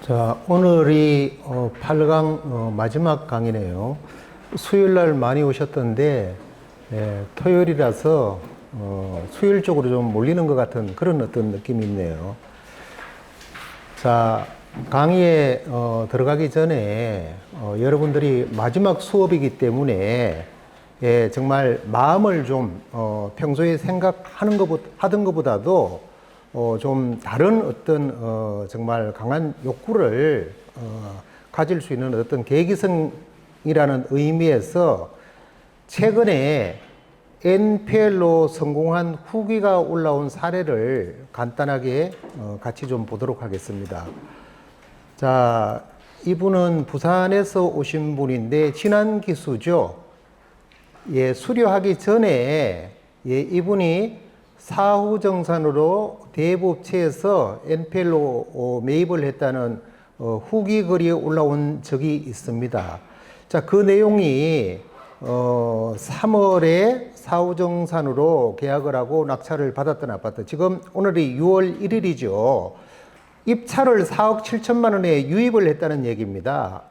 자, 오늘이 8강 마지막 강이네요. 수요일 날 많이 오셨던데, 토요일이라서 수요일 쪽으로 좀 몰리는 것 같은 그런 어떤 느낌이 있네요. 자, 강의에 들어가기 전에 여러분들이 마지막 수업이기 때문에 정말 마음을 좀 평소에 생각하는 하던 것보다도 좀 다른 어떤 정말 강한 욕구를 가질 수 있는 어떤 계기성이라는 의미에서 최근에 NPL로 성공한 후기가 올라온 사례를 간단하게 같이 좀 보도록 하겠습니다. 자, 이분은 부산에서 오신 분인데 친한 기수죠. 예, 수료하기 전에 이분이 사후정산으로 대부업체에서 NPL로 매입을 했다는 후기 글이 올라온 적이 있습니다. 자, 그 내용이 3월에 사후정산으로 계약을 하고 낙찰을 받았던 아파트. 지금 오늘이 6월 1일이죠. 입찰을 4억 7천만 원에 유입을 했다는 얘기입니다.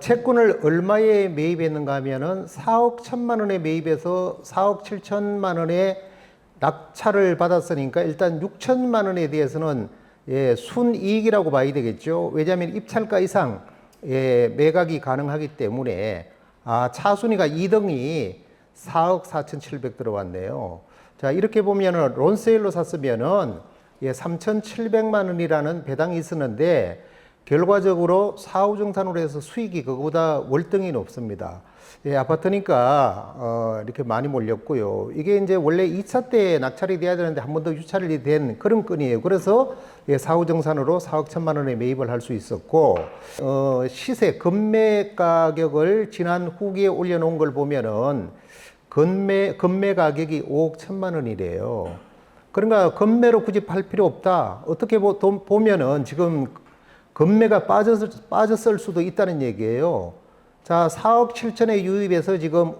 채권을 얼마에 매입했는가 하면은 4억 1천만 원에 매입해서 4억 7천만 원에 낙찰을 받았으니까 일단 6천만 원에 대해서는 순이익이라고 봐야 되겠죠. 왜냐하면 입찰가 이상 매각이 가능하기 때문에 차순위가 2등이 4억 4,700 들어왔네요. 자, 이렇게 보면은 론세일로 샀으면은 3,700만 원이라는 배당이 있었는데 결과적으로 사후정산으로 해서 수익이 그거보다 월등히 높습니다. 아파트니까 이렇게 많이 몰렸고요. 이게 이제 원래 2차 때 낙찰이 돼야 되는데 한 번 더 유찰이 된 그런 건이에요. 그래서 사후정산으로 4억 1천만 원에 매입을 할 수 있었고, 시세 금매 가격을 지난 후기에 올려놓은 걸 보면은 금매 가격이 5억 1천만 원이래요. 그러니까 금매로 굳이 팔 필요 없다. 어떻게 보면은 지금 금매가 빠졌을 수도 있다는 얘기예요. 자, 4억 7천에 유입해서 지금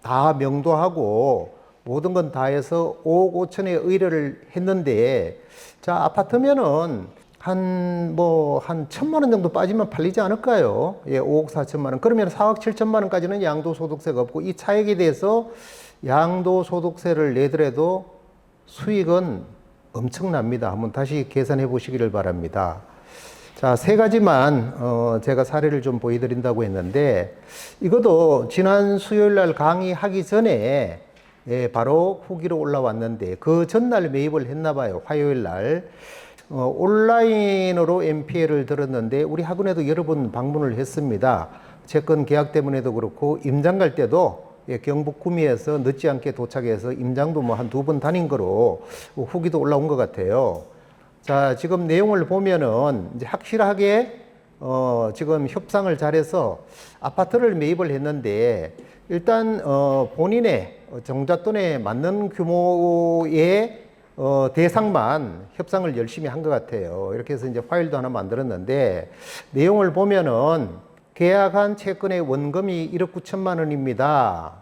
다 명도하고 모든 건 다 해서 5억 5천에 의뢰를 했는데, 자, 아파트면은 한 1,000만 원 정도 빠지면 팔리지 않을까요? 5억 4천만 원. 그러면 4억 7천만 원까지는 양도소득세가 없고 이 차액에 대해서 양도소득세를 내더라도 수익은 엄청납니다. 한번 다시 계산해 보시기를 바랍니다. 자, 세 가지만 제가 사례를 좀 보여드린다고 했는데 이것도 지난 수요일 날 강의하기 전에 바로 후기로 올라왔는데 그 전날 매입을 했나 봐요. 화요일 날 온라인으로 NPL을 들었는데 우리 학원에도 여러 번 방문을 했습니다. 채권 계약 때문에도 그렇고 임장 갈 때도 경북 구미에서 늦지 않게 도착해서 임장도 뭐 한 2번 다닌 거로 후기도 올라온 것 같아요. 자, 지금 내용을 보면은 이제 확실하게 지금 협상을 잘해서 아파트를 매입을 했는데 일단 본인의 정잣돈에 맞는 규모의 대상만 협상을 열심히 한 것 같아요. 이렇게 해서 이제 파일도 하나 만들었는데 내용을 보면은 계약한 채권의 원금이 1억 9천만 원입니다.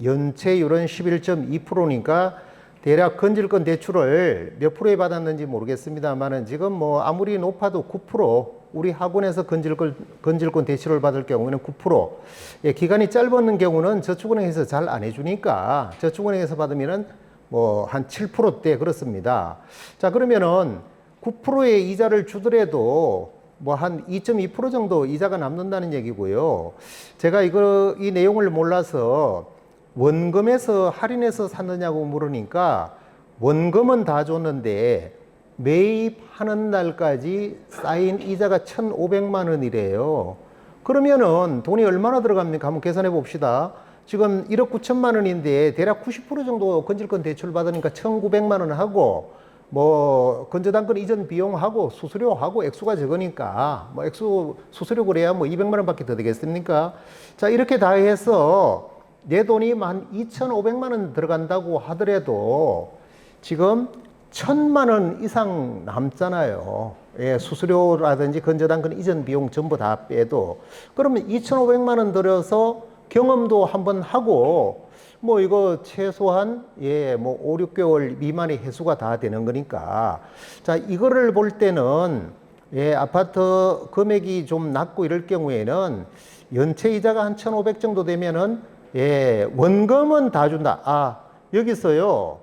연체율은 11.2%니까 대략 건질권 대출을 몇 프로에 받았는지 모르겠습니다만은 지금 뭐 아무리 높아도 9%, 우리 학원에서 건질권 대출을 받을 경우에는 9%, 기간이 짧은 경우는 저축은행에서 잘 안 해주니까 저축은행에서 받으면은 뭐 한 7%대 그렇습니다. 자, 그러면은 9%의 이자를 주더라도 뭐 한 2.2% 정도 이자가 남는다는 얘기고요. 제가 이 내용을 몰라서 원금에서 할인해서 샀느냐고 물으니까 원금은 다 줬는데 매입하는 날까지 쌓인 이자가 1,500만 원이래요. 그러면은 돈이 얼마나 들어갑니까? 한번 계산해 봅시다. 지금 1억 9천만 원인데 대략 90% 정도 건질권 대출 받으니까 1,900만 원 하고 뭐 건저당권 이전 비용하고 수수료하고 액수가 적으니까 뭐 수수료 그래야 뭐 200만 원밖에 더 되겠습니까? 자, 이렇게 다 해서 내 돈이 한 2,500만 원 들어간다고 하더라도 지금 1,000만 원 이상 남잖아요. 수수료라든지 건저당권 이전 비용 전부 다 빼도. 그러면 2,500만 원 들여서 경험도 한번 하고 뭐 이거 최소한 뭐 5, 6개월 미만의 회수가 다 되는 거니까. 자, 이거를 볼 때는 예, 아파트 금액이 좀 낮고 이럴 경우에는 연체 이자가 한 1,500 정도 되면은 예, 원금은 다 준다. 아, 여기서요.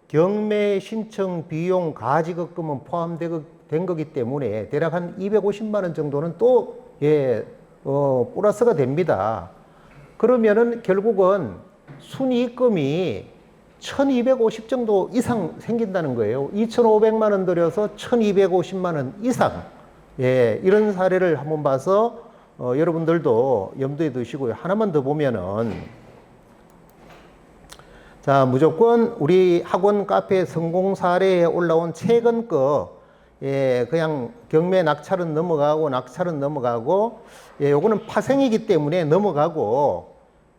경매 신청 비용 가지급금은 포함된 거기 때문에 대략 한 250만 원 정도는 또 예, 플러스가 됩니다. 그러면은 결국은 순이익금이 1250 정도 이상 생긴다는 거예요. 2500만 원 들여서 1250만 원 이상. 예, 이런 사례를 한번 봐서 여러분들도 염두에 두시고요. 하나만 더 보면은 자, 무조건 우리 학원 카페 성공 사례에 올라온 최근 거 예, 그냥 경매 낙찰은 넘어가고 예, 요거는 파생이기 때문에 넘어가고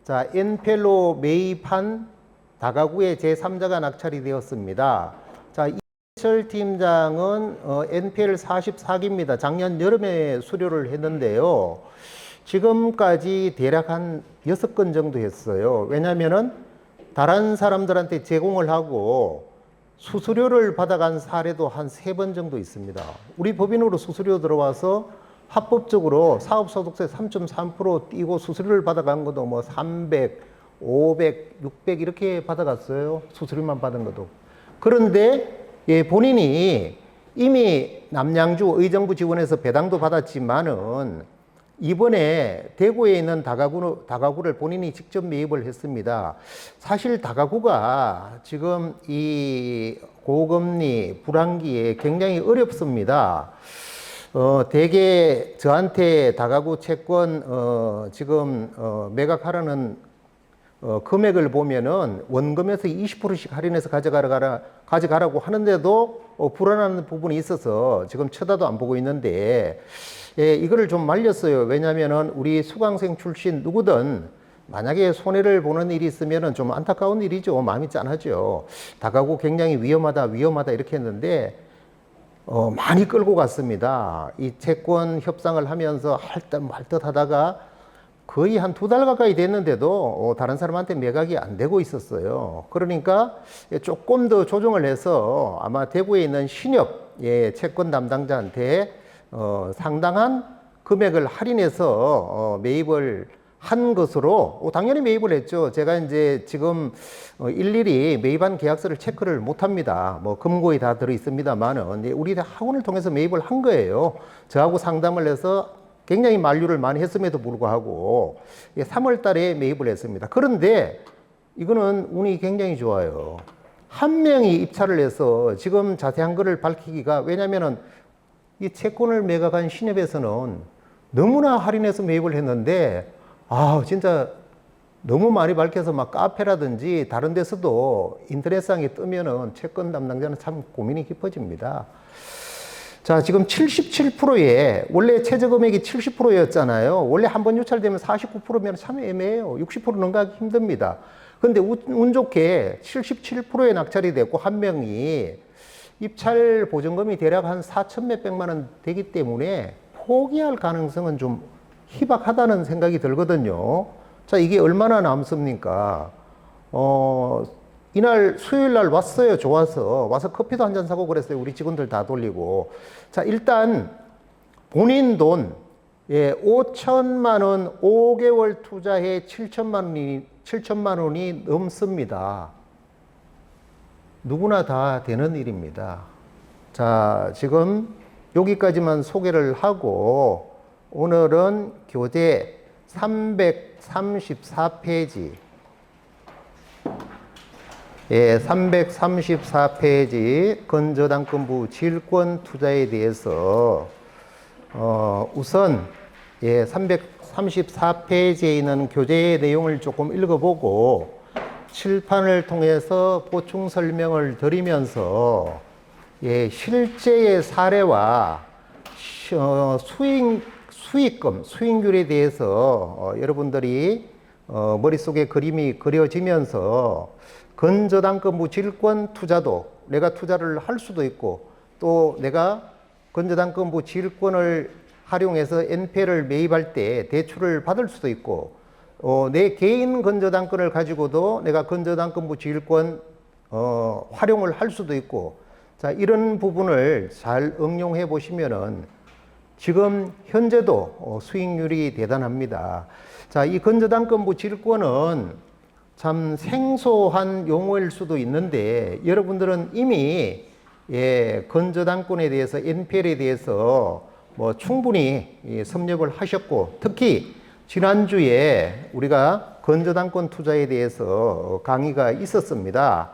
자, 엔펠로 매입한 다가구의 제3자가 낙찰이 되었습니다. 자, 이철 팀장은 NPL 44기입니다. 작년 여름에 수료를 했는데요. 지금까지 대략 한 6건 정도 했어요. 왜냐면은 다른 사람들한테 제공을 하고 수수료를 받아간 사례도 한 3번 정도 있습니다. 우리 법인으로 수수료 들어와서 합법적으로 사업소득세 3.3% 띄고 수수료를 받아간 것도 뭐 300, 500, 600 이렇게 받아갔어요. 수수료만 받은 것도. 그런데 예, 본인이 이미 남양주 의정부 지원에서 배당도 받았지만은 이번에 대구에 있는 다가구를 본인이 직접 매입을 했습니다. 사실 다가구가 지금 이 고금리 불황기에 굉장히 어렵습니다. 대개 저한테 다가구 채권 지금 매각하라는 금액을 보면은 원금에서 20%씩 할인해서 가져가라고 하는데도 불안한 부분이 있어서 지금 쳐다도 안 보고 있는데 예, 이거를 좀 말렸어요. 왜냐면은 우리 수강생 출신 누구든 만약에 손해를 보는 일이 있으면은 좀 안타까운 일이죠. 마음이 짠하죠. 다가구 굉장히 위험하다 이렇게 했는데 많이 끌고 갔습니다. 이 채권 협상을 하면서 할 듯 말 듯 하다가 거의 한 2달 가까이 됐는데도 다른 사람한테 매각이 안 되고 있었어요. 그러니까 조금 더 조정을 해서 아마 대구에 있는 신협 예, 채권 담당자한테 상당한 금액을 할인해서 매입을 한 것으로 당연히 매입을 했죠. 제가 이제 지금 일일이 매입한 계약서를 체크를 못 합니다. 뭐 금고에 다 들어 있습니다만은 우리 학원을 통해서 매입을 한 거예요. 저하고 상담을 해서 굉장히 만류를 많이 했음에도 불구하고 3월 달에 매입을 했습니다. 그런데 이거는 운이 굉장히 좋아요. 한 명이 입찰을 해서 지금 자세한 거를 밝히기가 왜냐면은 이 채권을 매각한 신협에서는 너무나 할인해서 매입을 했는데 진짜 너무 많이 밝혀서 막 카페라든지 다른 데서도 인터넷상에 뜨면은 채권 담당자는 참 고민이 깊어집니다. 자, 지금 77%에 원래 최저 금액이 70%였잖아요. 원래 한 번 유찰되면 49%면 참 애매해요. 60% 넘어가기 힘듭니다. 그런데 운 좋게 77%에 낙찰이 됐고 한 명이 입찰 보증금이 대략 한 4천 몇백만 원 되기 때문에 포기할 가능성은 좀 희박하다는 생각이 들거든요. 자, 이게 얼마나 남습니까? 이날 수요일 날 왔어요. 좋아서 와서 커피도 한 잔 사고 그랬어요. 우리 직원들 다 돌리고. 자, 일단 본인 돈 5천만 원 5개월 투자에 7천만 원이 넘습니다. 누구나 다 되는 일입니다. 자, 지금 여기까지만 소개를 하고 오늘은 교재 334페이지 334페이지 건저당권부 질권 투자에 대해서 우선 334페이지에 있는 교재의 내용을 조금 읽어보고 칠판을 통해서 보충 설명을 드리면서 실제의 사례와 수익률에 대해서 여러분들이 머릿속에 그림이 그려지면서 건저당권부 질권 투자도 내가 투자를 할 수도 있고 또 내가 건저당권부 질권을 활용해서 NPL을 매입할 때 대출을 받을 수도 있고 내 개인 건저당권을 가지고도 내가 건저당권부 질권 활용을 할 수도 있고 자, 이런 부분을 잘 응용해 보시면은 지금 현재도 수익률이 대단합니다. 자, 이 건저당권부 질권은 참 생소한 용어일 수도 있는데 여러분들은 이미 건저당권에 대해서 NPL에 대해서 뭐 충분히 섭렵을 하셨고, 특히 지난주에 우리가 건저당권 투자에 대해서 강의가 있었습니다.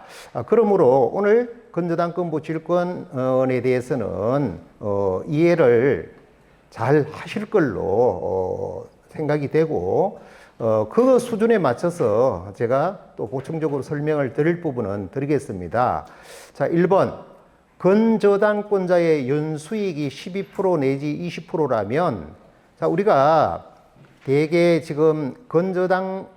그러므로 오늘 건저당권부 질권에 대해서는 이해를 잘 하실 걸로 생각이 되고, 그 수준에 맞춰서 제가 또 보충적으로 설명을 드릴 부분은 드리겠습니다. 자, 1번. 건저당권자의 연수익이 12% 내지 20%라면, 자, 우리가 대개 지금 건저당을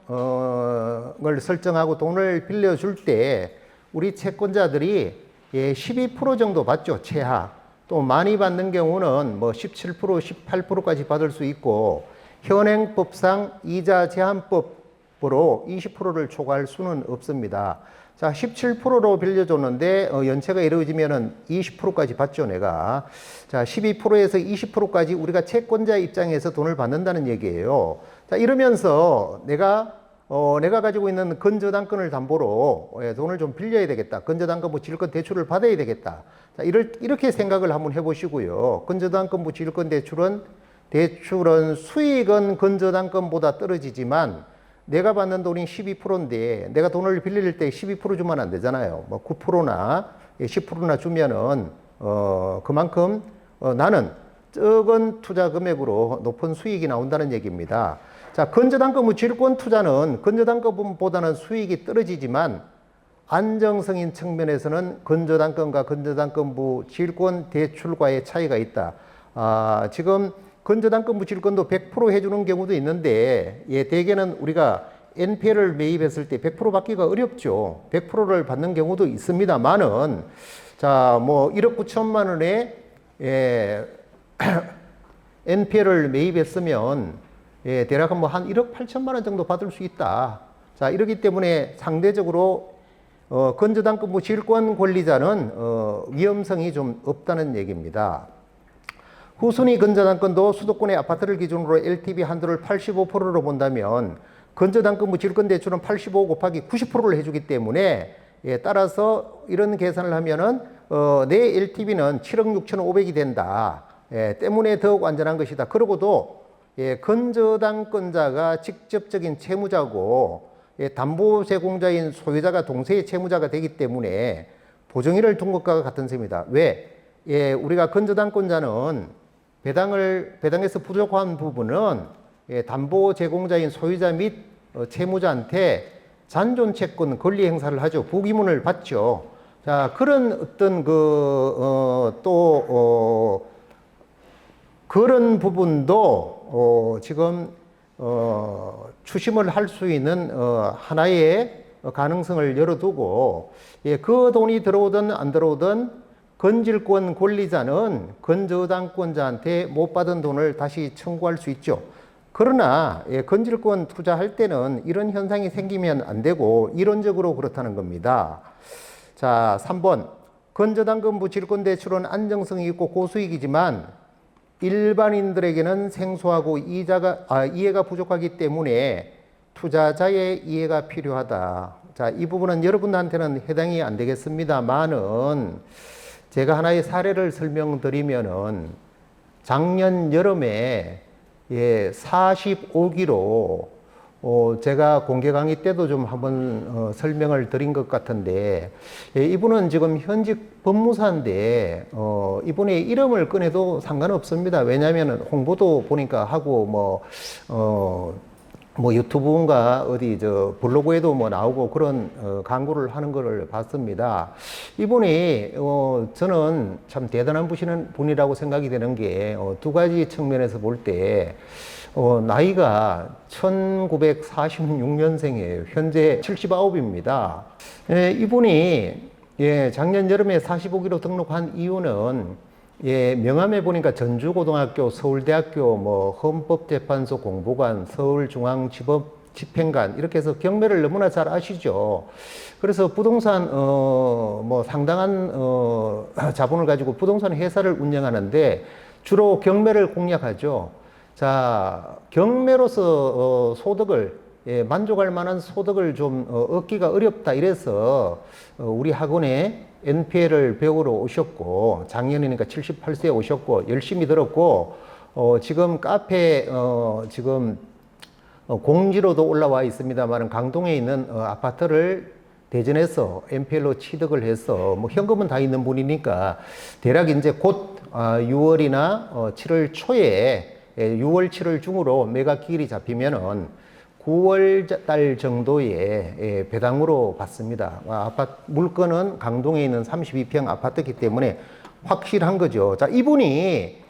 설정하고 돈을 빌려줄 때 우리 채권자들이 12% 정도 받죠, 최하. 또 많이 받는 경우는 뭐 17%, 18%까지 받을 수 있고, 현행법상 이자 제한법으로 20%를 초과할 수는 없습니다. 자, 17%로 빌려줬는데 연체가 이루어지면은 20%까지 받죠, 내가. 자, 12%에서 20%까지 우리가 채권자 입장에서 돈을 받는다는 얘기예요. 자, 이러면서 내가 가지고 있는 건저당권을 담보로 돈을 좀 빌려야 되겠다. 건저당권부 질권 대출을 받아야 되겠다. 자, 이렇게 생각을 한번 해보시고요. 건저당권부 질권 대출은 수익은 건저당권보다 떨어지지만 내가 받는 돈이 12%인데 내가 돈을 빌릴 때 12% 주면 안 되잖아요. 뭐 9%나 10%나 주면은 그만큼 나는 적은 투자 금액으로 높은 수익이 나온다는 얘기입니다. 자, 건저당권부 질권 투자는 건저당권보다는 수익이 떨어지지만 안정성인 측면에서는 건저당권과 건저당권부 질권 대출과의 차이가 있다. 지금 건저당권부 질권도 100% 해주는 경우도 있는데, 대개는 우리가 NPL을 매입했을 때 100% 받기가 어렵죠. 100%를 받는 경우도 있습니다만은, 자, 뭐 1억 9천만 원에 NPL을 매입했으면 대략 뭐 한 1억 8천만 원 정도 받을 수 있다. 자, 이러기 때문에 상대적으로 건저당권부 질권 권리자는 위험성이 좀 없다는 얘기입니다. 후순위 건저당권도 수도권의 아파트를 기준으로 LTV 한도를 85%로 본다면 건저당권부 질권 대출은 85 곱하기 90%를 해주기 때문에 따라서 이런 계산을 하면은 내 LTV는 7억 6천5백이 된다. 때문에 더욱 안전한 것이다. 그러고도 건저당권자가 직접적인 채무자고 담보 제공자인 소유자가 동시에 채무자가 되기 때문에 보정의를 둔 것과 같은 셈이다. 왜? 우리가 건저당권자는 배당에서 부족한 부분은 담보 제공자인 소유자 및 채무자한테 잔존 채권 권리 행사를 하죠. 부기문을 받죠. 자, 그런 어떤 그런 부분도 지금 추심을 할 수 있는 하나의 가능성을 열어두고, 그 돈이 들어오든 안 들어오든 건질권 권리자는 건저당권자한테 못 받은 돈을 다시 청구할 수 있죠. 그러나 건질권 투자할 때는 이런 현상이 생기면 안 되고 이론적으로 그렇다는 겁니다. 자, 3번. 건저당권부 질권대출은 안정성이 있고 고수익이지만 일반인들에게는 생소하고 이해가 부족하기 때문에 투자자의 이해가 필요하다. 자, 이 부분은 여러분한테는 해당이 안 되겠습니다만은 제가 하나의 사례를 설명드리면은 작년 여름에 45기로 제가 공개 강의 때도 좀 한번 설명을 드린 것 같은데, 이분은 지금 현직 법무사인데 이분의 이름을 꺼내도 상관없습니다. 왜냐하면 홍보도 보니까 하고 뭐 유튜브인가 어디 블로그에도 뭐 나오고 그런 광고를 하는 거를 봤습니다. 이분이 저는 참 대단한 분이라고 생각이 되는 게 두 가지 측면에서 볼 때 나이가 1946년생이에요. 현재 79입니다. 이분이 작년 여름에 45기로 등록한 이유는 명함에 보니까 전주고등학교, 서울대학교, 뭐 헌법재판소 공보관, 서울중앙지법 집행관 이렇게 해서 경매를 너무나 잘 아시죠. 그래서 부동산 뭐 상당한 자본을 가지고 부동산 회사를 운영하는데 주로 경매를 공략하죠. 자, 경매로서 소득을 만족할 만한 소득을 좀 얻기가 어렵다 이래서 우리 학원에 NPL을 배우러 오셨고 작년이니까 78세에 오셨고 열심히 들었고 지금 카페 지금 공지로도 올라와 있습니다만 강동에 있는 아파트를 대전에서 NPL로 취득을 해서 뭐 현금은 다 있는 분이니까 대략 이제 곧 6월이나 7월 초에 6월 7월 중으로 매각 기일이 잡히면은 9월 달 정도에 배당으로 받습니다. 아파트 물건은 강동에 있는 32평 아파트이기 때문에 확실한 거죠. 자, 이분이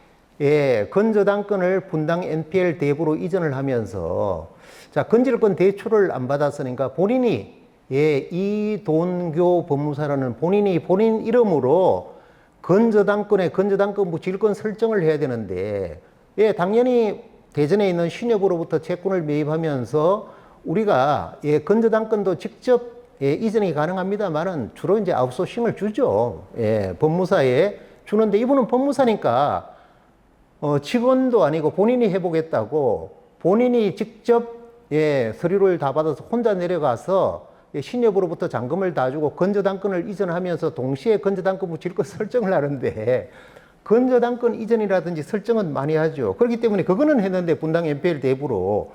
건저당권을 분당 NPL 대부로 이전을 하면서 자, 건질권 대출을 안 받았으니까 본인이 이돈교 법무사라는 본인 이름으로 건저당권부 질권 설정을 해야 되는데 당연히 대전에 있는 신협으로부터 채권을 매입하면서 우리가 건저당권도 직접 이전이 가능합니다만은 주로 이제 아웃소싱을 주죠. 법무사에 주는데 이분은 법무사니까 직원도 아니고 본인이 해보겠다고 본인이 직접 서류를 다 받아서 혼자 내려가서 신협으로부터 잔금을 다 주고 건저당권을 이전하면서 동시에 건저당권부 질권 설정을 하는데 건저당권 이전이라든지 설정은 많이 하죠. 그렇기 때문에 그거는 했는데 분당 NPL 대부로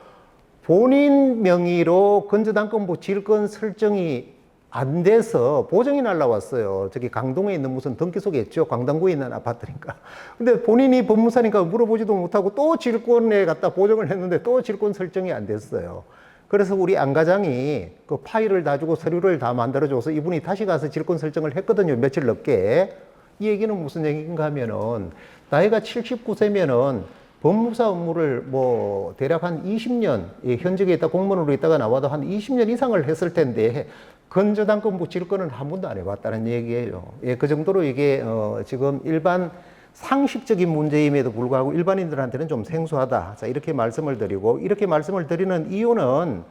본인 명의로 건저당권부 질권 설정이 안 돼서 보정이 날라왔어요. 저기 강동에 있는 무슨 등기 속에 있죠. 강당구에 있는 아파트니까. 근데 본인이 법무사니까 물어보지도 못하고 또 질권에 갖다 보정을 했는데 또 질권 설정이 안 됐어요. 그래서 우리 안과장이 그 파일을 다 주고 서류를 다 만들어줘서 이분이 다시 가서 질권 설정을 했거든요. 며칠 넘게. 이 얘기는 무슨 얘기인가 하면은 나이가 79세면은 법무사 업무를 뭐 대략 한 20년 현직에 있다 공무원으로 있다가 나와도 한 20년 이상을 했을 텐데 건저당권부 질권은 한 번도 안 해봤다는 얘기예요. 그 정도로 이게 지금 일반 상식적인 문제임에도 불구하고 일반인들한테는 좀 생소하다. 자, 이렇게 말씀을 드리고 이렇게 말씀을 드리는 이유는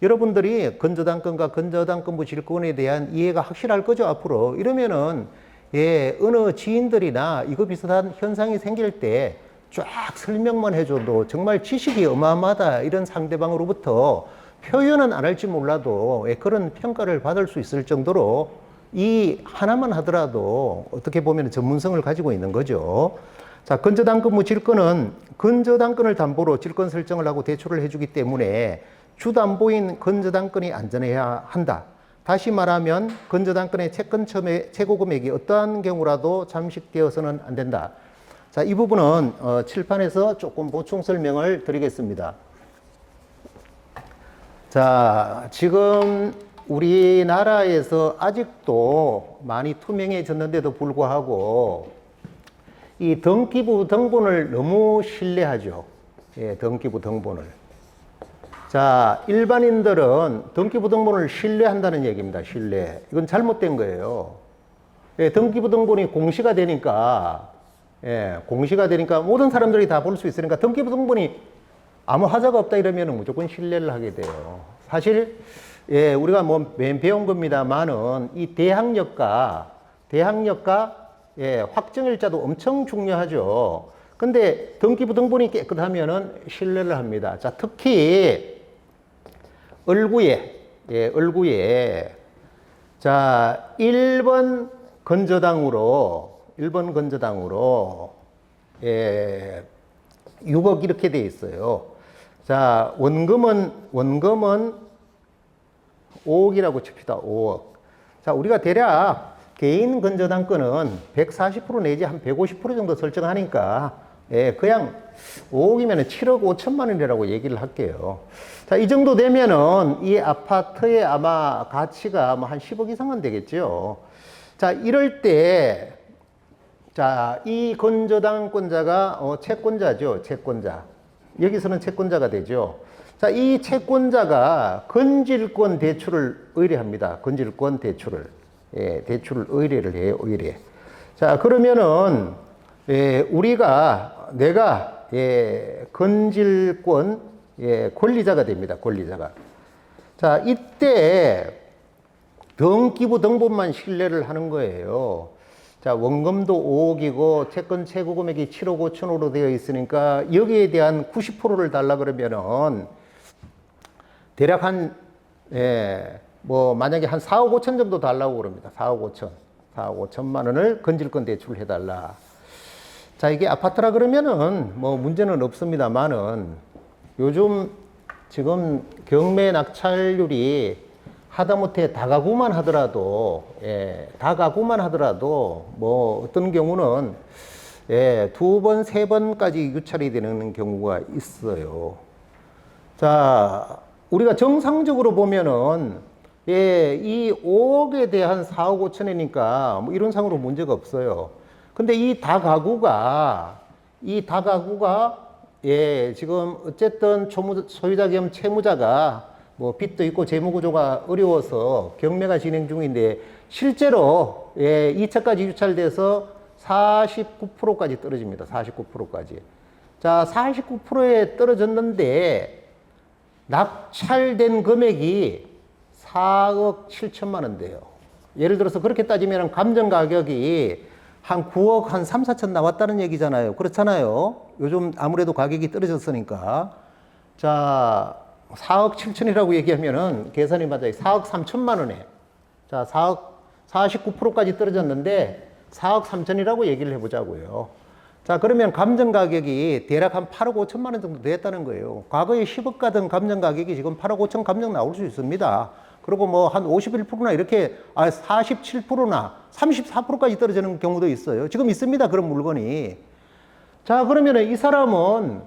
여러분들이 건저당권과 건저당권부 질권에 대한 이해가 확실할 거죠, 앞으로. 이러면은 어느 지인들이나 이거 비슷한 현상이 생길 때 쫙 설명만 해줘도 정말 지식이 어마어마하다 이런 상대방으로부터 표현은 안 할지 몰라도 그런 평가를 받을 수 있을 정도로 이 하나만 하더라도 어떻게 보면 전문성을 가지고 있는 거죠. 자, 건저당권부 질권은 건저당권을 담보로 질권 설정을 하고 대출을 해주기 때문에 주담보인 건저당권이 안전해야 한다. 다시 말하면 건저당권의 채권 최고 금액이 어떠한 경우라도 잠식되어서는 안 된다. 자, 이 부분은 칠판에서 조금 보충 설명을 드리겠습니다. 자, 지금 우리나라에서 아직도 많이 투명해졌는데도 불구하고 이 등기부 등본을 너무 신뢰하죠. 등기부 등본을. 자, 일반인들은 등기부 등본을 신뢰한다는 얘기입니다. 신뢰. 이건 잘못된 거예요. 등기부 등본이 공시가 되니까 공시가 되니까 모든 사람들이 다 볼 수 있으니까 등기부 등본이 아무 하자가 없다 이러면 무조건 신뢰를 하게 돼요. 사실 우리가 뭐 맨 배운 겁니다만은 이 대항력과 확정일자도 엄청 중요하죠. 근데 등기부 등본이 깨끗하면은 신뢰를 합니다. 자, 특히 을구에 자, 1번 건저당으로 6억 이렇게 돼 있어요. 자, 원금은 5억이라고 칩시다. 5억. 자, 우리가 대략 개인 건저당권은 140% 내지 한 150% 정도 설정하니까 그냥 5억이면 7억 5천만 원이라고 얘기를 할게요. 자, 이 정도 되면은 이 아파트의 아마 가치가 뭐 한 10억 이상은 되겠죠. 자, 이럴 때, 자, 이 건저당권자가 채권자죠. 채권자. 여기서는 채권자가 되죠. 자, 이 채권자가 건질권 대출을 의뢰합니다. 건질권 대출을. 대출을 의뢰를 해요. 의뢰. 자, 그러면은 내가 건질권 예, 권리자가 됩니다. 권리자가. 자, 이때 등기부 등본만 신뢰를 하는 거예요. 자, 원금도 5억이고 채권 최고 금액이 7억 5천으로 되어 있으니까 여기에 대한 90%를 달라 그러면은 대략 한, 예, 뭐 만약에 한 4억 5천 정도 달라고 그럽니다. 4억 5천. 4억 5천만 원을 건질권 대출을 해달라. 자, 이게 아파트라 그러면은 뭐 문제는 없습니다만은 요즘 지금 경매 낙찰률이 하다못해 다가구만 하더라도, 예, 다가구만 하더라도, 뭐, 어떤 경우는, 예, 2번, 3번까지 유찰이 되는 경우가 있어요. 자, 우리가 정상적으로 보면은, 예, 이 5억에 대한 4억 5천이니까, 뭐, 이론상으로 문제가 없어요. 근데 이 다가구가, 예, 지금 어쨌든 소유자 겸 채무자가 뭐 빚도 있고 재무구조가 어려워서 경매가 진행 중인데 실제로 예, 2차까지 유찰돼서 49%까지 떨어집니다. 49%까지. 자, 49%에 떨어졌는데 낙찰된 금액이 4억 7천만 원대요. 예를 들어서 그렇게 따지면 감정 가격이 한 9억 한 3, 4천 나왔다는 얘기잖아요. 그렇잖아요. 요즘 아무래도 가격이 떨어졌으니까. 자, 4억 7천이라고 얘기하면은 계산이 맞아요. 4억 3천만 원에. 자, 4억 49%까지 떨어졌는데 4억 3천이라고 얘기를 해보자고요. 자, 그러면 감정 가격이 대략 한 8억 5천만 원 정도 됐다는 거예요. 과거에 10억 가던 감정 가격이 지금 8억 5천 감정 나올 수 있습니다. 그리고 뭐 한 51%나 이렇게 47%나 34%까지 떨어지는 경우도 있어요. 지금 있습니다. 그런 물건이. 자, 그러면 이 사람은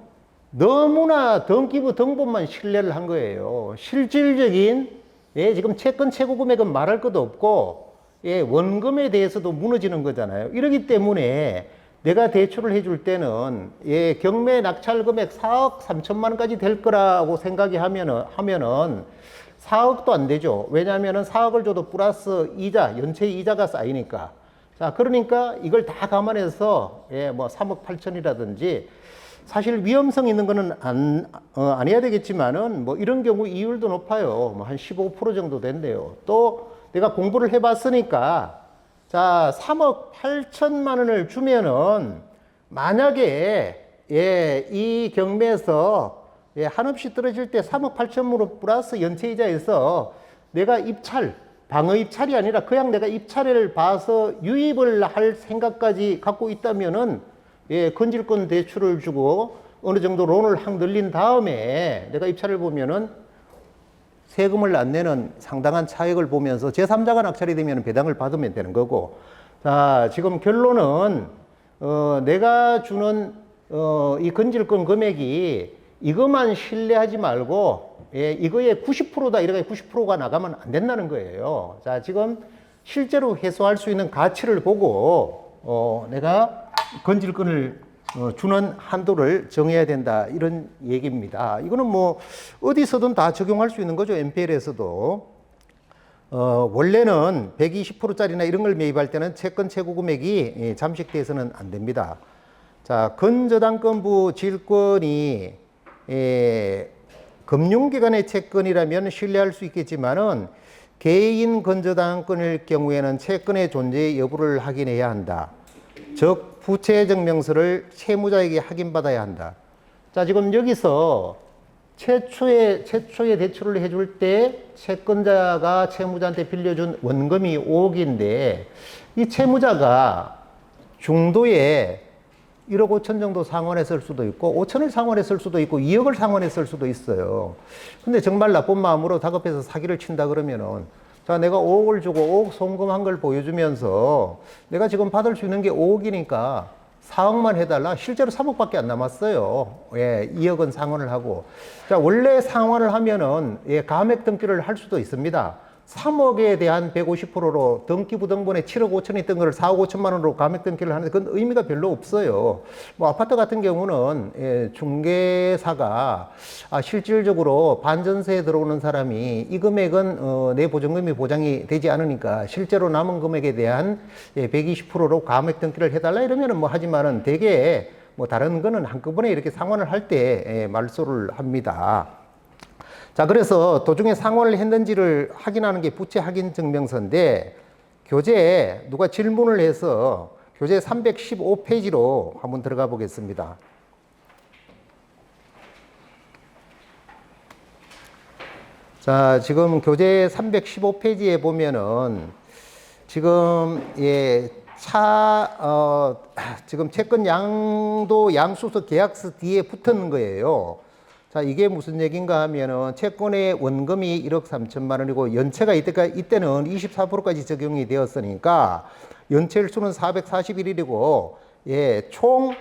너무나 등기부 등본만 신뢰를 한 거예요. 실질적인, 예, 지금 채권 최고 금액은 말할 것도 없고, 예, 원금에 대해서도 무너지는 거잖아요. 이러기 때문에 내가 대출을 해줄 때는, 예, 경매 낙찰 금액 4억 3천만 원까지 될 거라고 생각이 하면은 4억도 안 되죠. 왜냐하면은 4억을 줘도 플러스 이자, 연체 이자가 쌓이니까. 자, 그러니까 이걸 다 감안해서, 예, 뭐 3억 8천이라든지, 사실 위험성 있는 거는 안 해야 되겠지만은 뭐 이런 경우 이율도 높아요. 뭐 한 15% 정도 된대요. 또 내가 공부를 해봤으니까 자, 3억 8천만 원을 주면은 만약에 예, 이 경매에서 예, 한없이 떨어질 때 3억 8천으로 플러스 연체이자에서 내가 방어 입찰이 아니라 그냥 내가 입찰을 봐서 유입을 할 생각까지 갖고 있다면은 예, 건질권 대출을 주고 어느 정도 론을 확 늘린 다음에 내가 입찰을 보면은 세금을 안 내는 상당한 차익을 보면서 제3자가 낙찰이 되면 배당을 받으면 되는 거고. 자, 지금 결론은 내가 주는 이 건질권 금액이 이것만 신뢰하지 말고 예, 이거의 90%다 이렇게 90%가 나가면 안 된다는 거예요. 자, 지금 실제로 해소할 수 있는 가치를 보고 내가 건질권을 주는 한도를 정해야 된다 이런 얘기입니다. 이거는 뭐 어디서든 다 적용할 수 있는 거죠. NPL에서도 원래는 120%짜리나 이런 걸 매입할 때는 채권 최고 금액이 잠식돼서는 안 됩니다. 자, 건저당권부 질권이 금융기관의 채권이라면 신뢰할 수 있겠지만은 개인 건저당권일 경우에는 채권의 존재 여부를 확인해야 한다. 즉 부채증명서를 채무자에게 확인받아야 한다. 자, 지금 여기서 최초에 대출을 해줄 때 채권자가 채무자한테 빌려준 원금이 5억인데 이 채무자가 중도에 1억 5천 정도 상환했을 수도 있고 5천을 상환했을 수도 있고 2억을 상환했을 수도 있어요. 근데 정말 나쁜 마음으로 다급해서 사기를 친다 그러면은 자, 내가 5억을 주고 5억 송금한 걸 보여주면서 내가 지금 받을 수 있는 게 5억이니까 4억만 해달라. 실제로 3억밖에 안 남았어요. 예, 2억은 상환을 하고. 자, 원래 상환을 하면은 예, 감액 등기를 할 수도 있습니다. 3억에 대한 150%로 등기부 등본에 7억 5천이 있던 걸 4억 5천만 원으로 감액 등기를 하는데 그건 의미가 별로 없어요. 뭐 아파트 같은 경우는 예, 중개사가 실질적으로 반전세에 들어오는 사람이 이 금액은 내 보증금이 보장이 되지 않으니까 실제로 남은 금액에 대한 예, 120%로 감액 등기를 해달라 이러면은 뭐 하지만은 대개 뭐 다른 거는 한꺼번에 이렇게 상환을 할 때 말소를 합니다. 자, 그래서 도중에 상환을 했는지를 확인하는 게 부채 확인 증명서인데, 교재에 누가 질문을 해서 교재 315페이지로 한번 들어가 보겠습니다. 자, 지금 교재 315페이지에 보면은 지금 지금 채권 양도 양수서 계약서 뒤에 붙는 거예요. 자, 이게 무슨 얘기인가 하면은 채권의 원금이 1억 3천만 원이고 연체가 이때는 24%까지 적용이 되었으니까 연체일수는 441일이고 총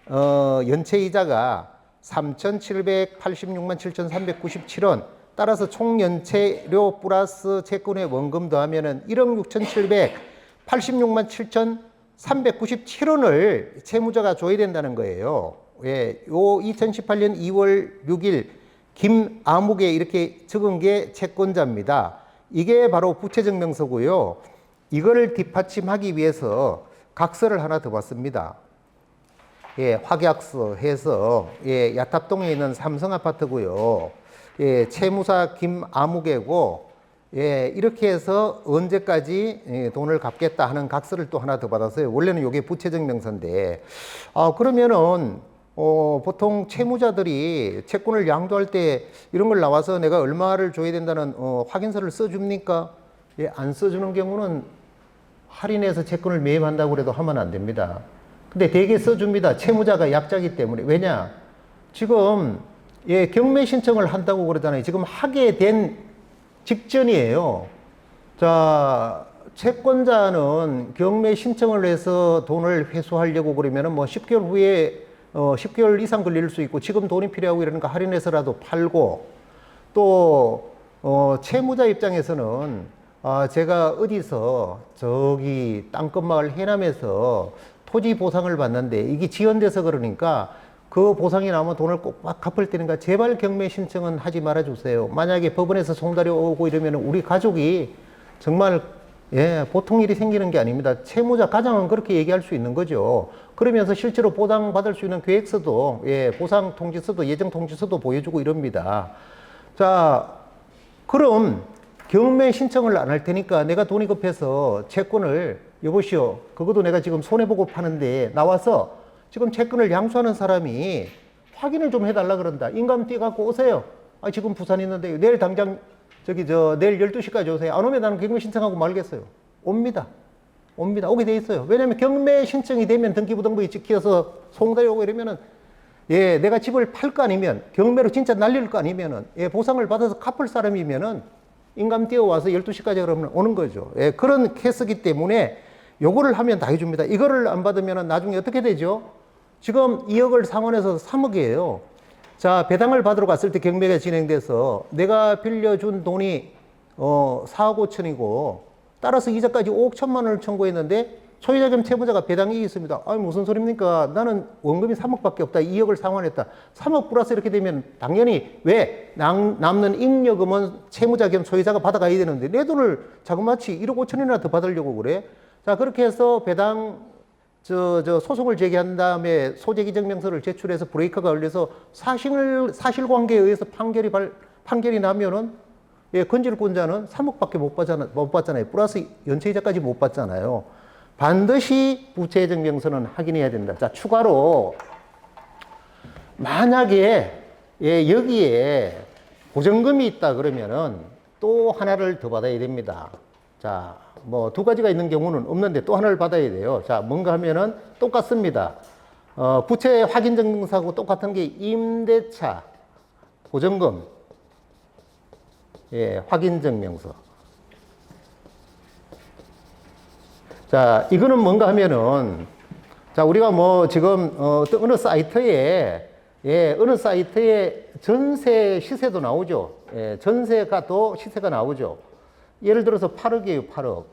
연체이자가 3,786만 7,397원. 따라서 총 연체료 플러스 채권의 원금 더하면은 1억 6,786만 7,397원을 채무자가 줘야 된다는 거예요. 요 2018년 2월 6일 김아묵에 이렇게 적은 게 채권자입니다. 이게 바로 부채증명서고요. 이거를 뒷받침하기 위해서 각서를 하나 더 봤습니다. 확약서 해서 야탑동에 있는 삼성아파트고요. 채무사 김아묵이고 이렇게 해서 언제까지 돈을 갚겠다 하는 각서를 또 하나 더 받았어요. 원래는 이게 부채증명서인데 그러면은 보통 채무자들이 채권을 양도할 때 이런 걸 나와서 내가 얼마를 줘야 된다는 확인서를 써줍니까? 안 써주는 경우는 할인해서 채권을 매입한다고 해도 하면 안 됩니다. 근데 대개 써줍니다. 채무자가 약자이기 때문에. 왜냐? 지금 경매 신청을 한다고 그러잖아요. 지금 하게 된 직전이에요. 자, 채권자는 경매 신청을 해서 돈을 회수하려고 그러면은 뭐 10개월 후에 10개월 이상 걸릴 수 있고 지금 돈이 필요하고 이러니까 할인해서라도 팔고 또 채무자 입장에서는 제가 어디서 저기 땅끝마을 해남에서 토지 보상을 받는데 이게 지연돼서 그러니까 그 보상이 나오면 돈을 꼭 갚을 때니까 제발 경매 신청은 하지 말아 주세요. 만약에 법원에서 송달이 오고 이러면 우리 가족이 정말 보통 일이 생기는 게 아닙니다. 채무자 가장은 그렇게 얘기할 수 있는 거죠. 그러면서 실제로 보상받을 수 있는 계획서도 보상 통지서도 예정 통지서도 보여주고 이럽니다. 자, 그럼 경매 신청을 안 할 테니까 내가 돈이 급해서 채권을 여보시오. 그것도 내가 지금 손해보고 파는데 나와서 지금 채권을 양수하는 사람이 확인을 좀 해달라 그런다. 인감 띄갖고 오세요. 지금 부산에 있는데 내일 당장 내일 12시까지 오세요. 안 오면 나는 경매 신청하고 말겠어요. 옵니다. 오게 돼 있어요. 왜냐면 경매 신청이 되면 등기부등본이 찍혀서 송달이 오고 이러면은 내가 집을 팔 거 아니면 경매로 진짜 날릴 거 아니면은 보상을 받아서 갚을 사람이면은 인감 띄어와서 12시까지 그러면 오는 거죠. 그런 케이스이기 때문에 요거를 하면 다 해줍니다. 이거를 안 받으면 나중에 어떻게 되죠? 지금 2억을 상환해서 3억이에요. 자, 배당을 받으러 갔을 때 경매가 진행돼서 내가 빌려준 돈이 4억 5천이고 따라서 이자까지 5억 1천만 원을 청구했는데 소유자 겸 채무자가 배당이 있습니다. 무슨 소리입니까? 나는 원금이 3억밖에 없다. 2억을 상환했다. 3억 플러스 이렇게 되면 당연히 왜 남는 잉여금은 채무자 겸 소유자가 받아가야 되는데 내 돈을 자그마치 1억 5천이나 더 받으려고 그래? 자, 그렇게 해서 배당 소송을 제기한 다음에 소재기 증명서를 제출해서 브레이크가 걸려서 사실관계에 의해서 판결이 나면은 건질권자는 3억밖에 못 받잖아요. 플러스 연체이자까지 못 받잖아요. 반드시 부채 증명서는 확인해야 된다. 자, 추가로 만약에 여기에 보증금이 있다 그러면은 또 하나를 더 받아야 됩니다. 자, 뭐 두 가지가 있는 경우는 없는데 또 하나를 받아야 돼요. 자, 뭔가 하면은 똑같습니다. 부채 확인 증명서하고 똑같은 게 임대차 보증금 확인 증명서. 자, 이거는 뭔가 하면은 자, 우리가 뭐 지금 어느 사이트에 전세 시세도 나오죠. 전세가 또 시세가 나오죠. 예를 들어서 8억이에요, 8억.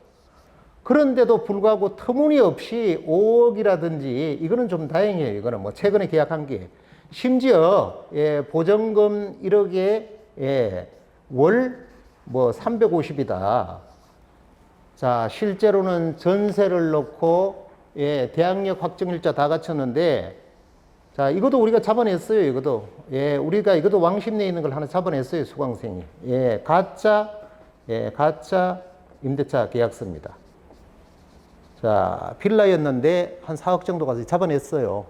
그런데도 불구하고 터무니없이 5억이라든지 이거는 좀 다행이에요. 이거는 뭐 최근에 계약한 게 심지어 보증금 1억에 월 뭐 350이다. 자, 실제로는 전세를 넣고 대항력 확정일자 다 갖췄는데 자, 이것도 우리가 잡아냈어요, 이것도. 예, 우리가 이것도 왕십리에 있는 걸 하나 잡아냈어요, 수강생이. 예, 가짜 임대차 계약서입니다. 자, 빌라였는데 한 4억 정도 가서 잡아냈어요.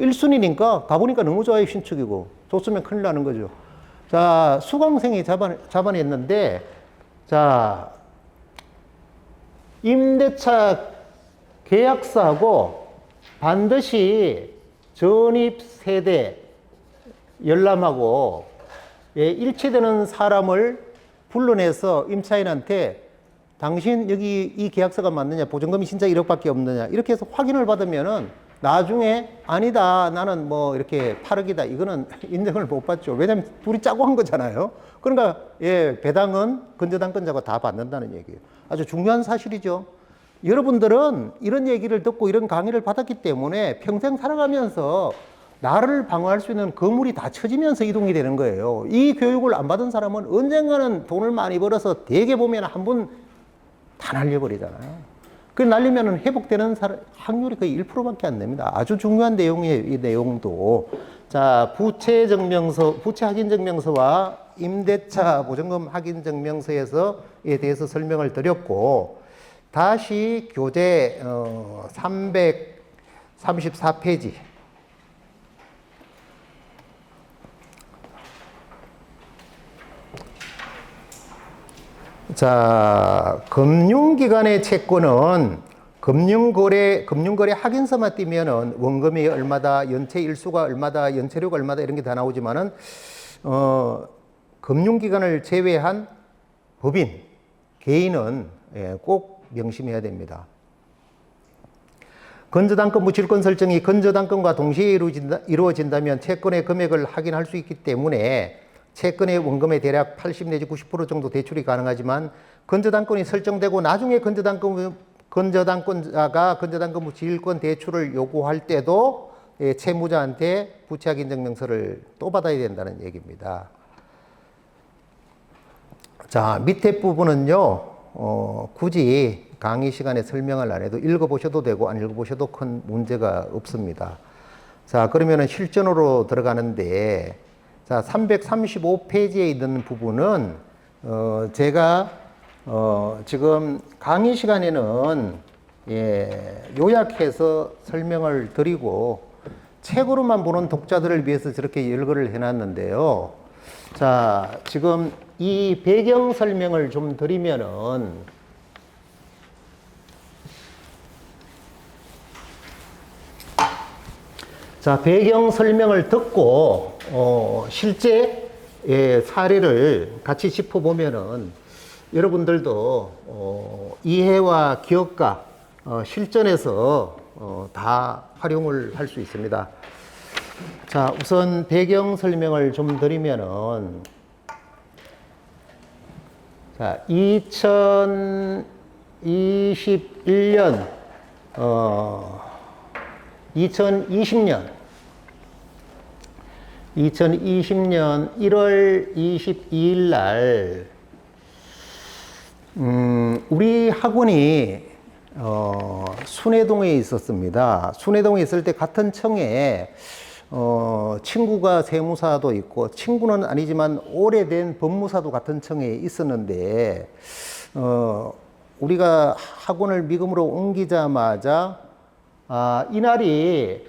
1순위니까 가보니까 너무 좋아요, 신축이고. 줬으면 큰일 나는 거죠. 자, 수강생이 잡아냈는데, 자, 임대차 계약서하고 반드시 전입 세대 열람하고 예, 일치되는 사람을 불러내서 임차인한테 당신 여기 이 계약서가 맞느냐, 보증금이 진짜 1억밖에 없느냐, 이렇게 해서 확인을 받으면은 나중에 아니다, 나는 뭐 이렇게 8억이다, 이거는 인정을 못 받죠. 왜냐면 둘이 짜고 한 거잖아요. 그러니까 예, 배당은 건저당권자가 다 받는다는 얘기예요. 아주 중요한 사실이죠. 여러분들은 이런 얘기를 듣고 이런 강의를 받았기 때문에 평생 살아가면서 나를 방어할 수 있는 거물이 다 쳐지면서 이동이 되는 거예요. 이 교육을 안 받은 사람은 언젠가는 돈을 많이 벌어서 대개 보면 한 번 다 날려버리잖아요. 그 날리면 회복되는 확률이 거의 1%밖에 안 됩니다. 아주 중요한 내용이에요, 이 내용도. 자, 부채 확인증명서와 임대차 보증금 확인증명서에 대해서 설명을 드렸고, 다시 교재 334페이지. 자, 금융기관의 채권은 금융거래 확인서만 띄면은 원금이 얼마다, 연체 일수가 얼마다, 연체료가 얼마다 이런 게 다 나오지만은 금융기관을 제외한 법인, 개인은 꼭 명심해야 됩니다. 건저당권 무실권 설정이 건저당권과 동시에 이루어진다면 채권의 금액을 확인할 수 있기 때문에 채권의 원금의 대략 80 내지 90% 정도 대출이 가능하지만 건저당권이 설정되고 나중에 건저당권자가 건저당권 무실권 대출을 요구할 때도 채무자한테 부채 확인증명서를 또 받아야 된다는 얘기입니다. 자, 밑에 부분은요, 굳이 강의 시간에 설명을 안 해도 읽어보셔도 되고 안 읽어보셔도 큰 문제가 없습니다. 자, 그러면은 실전으로 들어가는데, 자, 335페이지에 있는 부분은, 제가, 지금 강의 시간에는, 요약해서 설명을 드리고, 책으로만 보는 독자들을 위해서 저렇게 열거를 해놨는데요. 자, 지금 이 배경 설명을 좀 드리면은, 자, 배경 설명을 듣고, 실제 사례를 같이 짚어보면은 여러분들도 이해와 기억과 실전에서 다 활용을 할 수 있습니다. 자, 우선 배경 설명을 좀 드리면은, 자, 2021년, 2020년 1월 22일 날, 우리 학원이, 순회동에 있었습니다. 순회동에 있을 때 같은 층에, 친구가 세무사도 있고, 친구는 아니지만 오래된 법무사도 같은 층에 있었는데, 우리가 학원을 미금으로 옮기자마자, 이날이,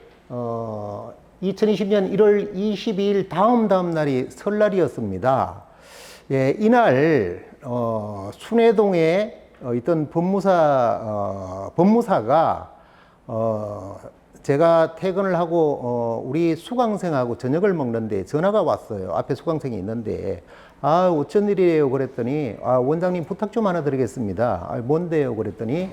2020년 1월 22일 다음 날이 설날이었습니다. 예, 이날, 순회동에 있던 법무사가, 제가 퇴근을 하고, 우리 수강생하고 저녁을 먹는데 전화가 왔어요. 앞에 수강생이 있는데, 어쩐 일이에요? 그랬더니, 원장님 부탁 좀 하나 드리겠습니다. 뭔데요? 그랬더니,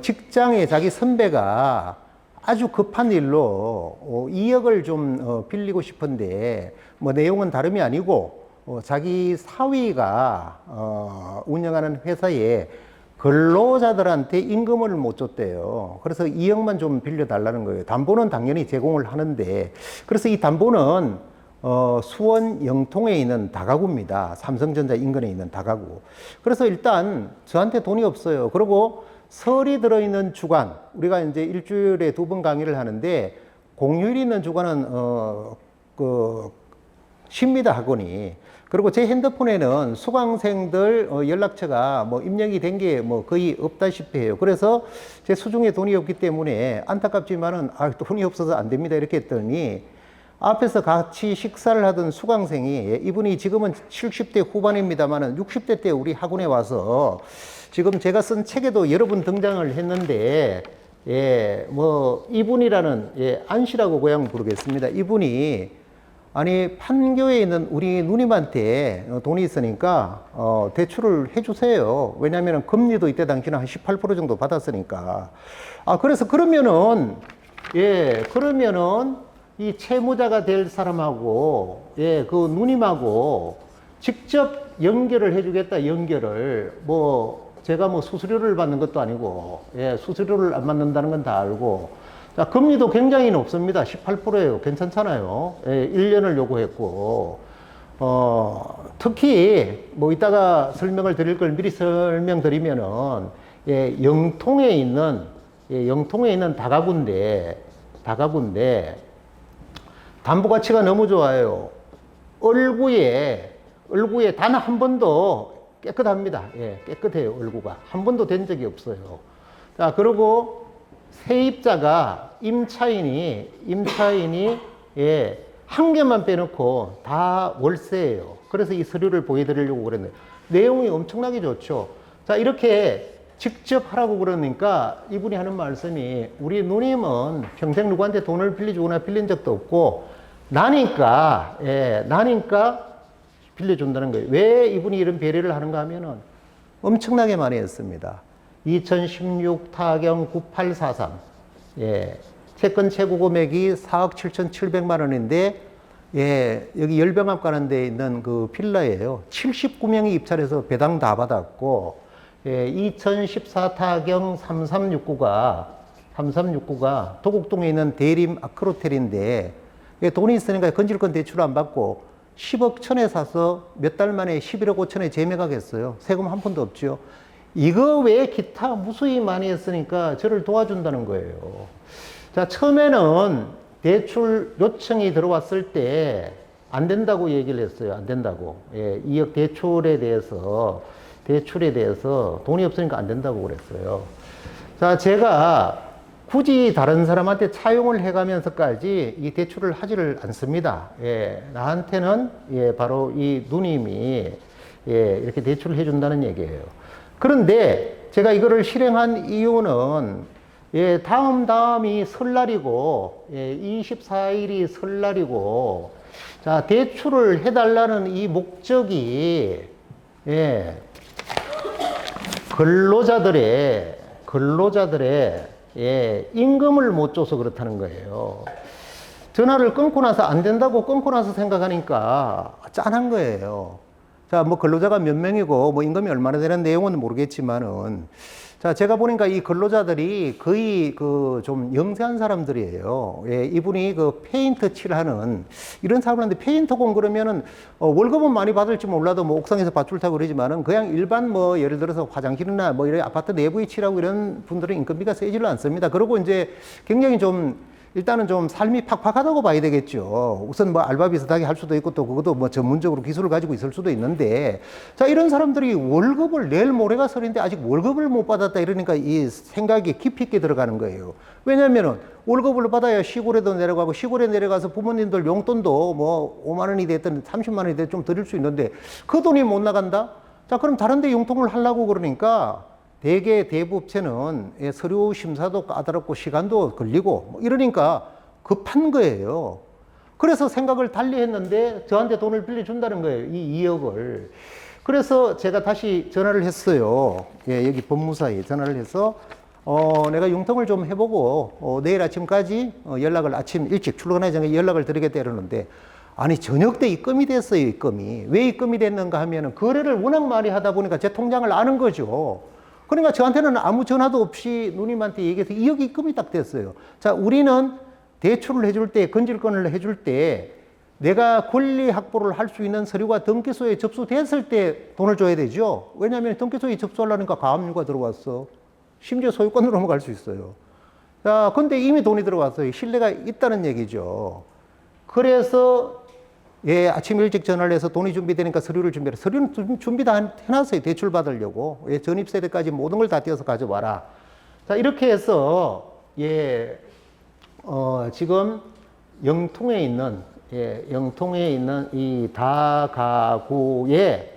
직장에 자기 선배가 아주 급한 일로 2억을 좀 빌리고 싶은데, 뭐 내용은 다름이 아니고, 자기 사위가 운영하는 회사에 근로자들한테 임금을 못 줬대요. 그래서 2억만 좀 빌려달라는 거예요. 담보는 당연히 제공을 하는데, 그래서 이 담보는 수원 영통에 있는 다가구입니다. 삼성전자 인근에 있는 다가구. 그래서 일단 저한테 돈이 없어요. 그리고 설이 들어있는 주간, 우리가 이제 일주일에 2번 강의를 하는데, 공휴일 있는 주간은 쉽니다, 학원이. 그리고 제 핸드폰에는 수강생들 연락처가 뭐 입력이 된 게 뭐 거의 없다시피 해요. 그래서 제 수중에 돈이 없기 때문에 안타깝지만은 돈이 없어서 안 됩니다 이렇게 했더니 앞에서 같이 식사를 하던 수강생이, 이분이 지금은 70대 후반입니다만은 60대 때 우리 학원에 와서 지금 제가 쓴 책에도 여러 번 등장을 했는데, 뭐 이분이라는, 안씨라고 고향 부르겠습니다. 이분이 아니 판교에 있는 우리 누님한테 돈이 있으니까 대출을 해주세요. 왜냐하면 금리도 이때 당시는 한 18% 정도 받았으니까. 그래서 그러면은 이 채무자가 될 사람하고 그 누님하고 직접 연결을 해주겠다. 연결을 뭐 제가 뭐 수수료를 받는 것도 아니고 수수료를 안 받는다는 건 다 알고. 자, 금리도 굉장히 높습니다. 18%예요. 괜찮잖아요. 1년을 요구했고, 특히, 뭐, 이따가 설명을 드릴 걸 미리 설명드리면은, 영통에 있는 다가구인데, 담보 가치가 너무 좋아요. 얼구에 단 한 번도 깨끗합니다. 깨끗해요, 얼구가. 한 번도 된 적이 없어요. 자, 그리고, 세입자가 임차인이 한 개만 빼놓고 다 월세예요. 그래서 이 서류를 보여드리려고 그랬는데 내용이 엄청나게 좋죠. 자, 이렇게 직접 하라고 그러니까 이분이 하는 말씀이, 우리 누님은 평생 누구한테 돈을 빌려주거나 빌린 적도 없고 나니까 빌려준다는 거예요. 왜 이분이 이런 배려를 하는가 하면은 엄청나게 많이 했습니다. 2016 타경 9843. 채권 최고 금액이 4억 7,700만 원인데, 여기 열병합 가는 데 있는 그 빌라예요. 79명이 입찰해서 배당 다 받았고, 2014 타경 3369가 도곡동에 있는 대림 아크로텔인데, 돈이 있으니까 건질권 대출 안 받고 10억 천에 사서 몇 달 만에 11억 5천에 재매각했어요. 세금 한 푼도 없죠. 이거 외에 기타 무수히 많이 했으니까 저를 도와준다는 거예요. 자, 처음에는 대출 요청이 들어왔을 때 안 된다고 얘기를 했어요. 안 된다고. 2억 대출에 대해서 돈이 없으니까 안 된다고 그랬어요. 자, 제가 굳이 다른 사람한테 차용을 해가면서까지 이 대출을 하지를 않습니다. 나한테는 바로 이 누님이 이렇게 대출을 해준다는 얘기예요. 그런데 제가 이거를 실행한 이유는 다음이 설날이고 24일이 설날이고, 자, 대출을 해달라는 이 목적이 근로자들의 임금을 못 줘서 그렇다는 거예요. 전화를 끊고 나서 안 된다고 끊고 나서 생각하니까 짠한 거예요. 자, 뭐 근로자가 몇 명이고 뭐 임금이 얼마나 되는 내용은 모르겠지만은, 자, 제가 보니까 이 근로자들이 거의 그 좀 영세한 사람들이에요. 이분이 그 페인트 칠하는 이런 사람한테 페인터공 그러면은 월급은 많이 받을지 몰라도 뭐 옥상에서 밧줄 타고 그러지만은 그냥 일반 뭐 예를 들어서 화장실이나 뭐 이런 아파트 내부에 칠하고 이런 분들은 인건비가 세지를 않습니다. 그리고 이제 굉장히 좀 일단은 좀 삶이 팍팍하다고 봐야 되겠죠. 우선 뭐 알바 비슷하게 할 수도 있고 또 그것도 뭐 전문적으로 기술을 가지고 있을 수도 있는데, 자, 이런 사람들이 월급을 내일 모레가 설인데 아직 월급을 못 받았다 이러니까 이 생각이 깊이 있게 들어가는 거예요. 왜냐면은 월급을 받아야 시골에도 내려가고 시골에 내려가서 부모님들 용돈도 뭐 5만 원이 됐든 30만 원이 됐든 좀 드릴 수 있는데 그 돈이 못 나간다? 자, 그럼 다른 데 융통을 하려고 그러니까 대개 대부업체는 서류 심사도 까다롭고 시간도 걸리고 뭐 이러니까 급한 거예요. 그래서 생각을 달리 했는데 저한테 돈을 빌려준다는 거예요. 이 2억을. 그래서 제가 다시 전화를 했어요. 여기 법무사에 전화를 해서 내가 융통을 좀 해보고 내일 아침까지 연락을 아침 일찍 출근하기 전에 연락을 드리겠다 이러는데, 아니 저녁 때 입금이 됐어요. 입금이. 왜 입금이 됐는가 하면은 거래를 워낙 많이 하다 보니까 제 통장을 아는 거죠. 그러니까 저한테는 아무 전화도 없이 누님한테 얘기해서 2억 입금이 딱 됐어요. 자, 우리는 대출을 해줄 때, 건질권을 해줄 때 내가 권리 확보를 할 수 있는 서류가 등기소에 접수됐을 때 돈을 줘야 되죠. 왜냐하면 등기소에 접수하려니까 가압류가 들어왔어. 심지어 소유권으로 넘어갈 수 있어요. 자, 근데 이미 돈이 들어왔어요. 신뢰가 있다는 얘기죠. 그래서 예, 아침 일찍 전화를 해서 돈이 준비되니까 서류를 준비해. 서류는 준비 다 해놨어요. 대출 받으려고. 예, 전입세대까지 모든 걸 다 떼어서 가져와라. 자, 이렇게 해서 예, 지금 영통에 있는 이 다가구에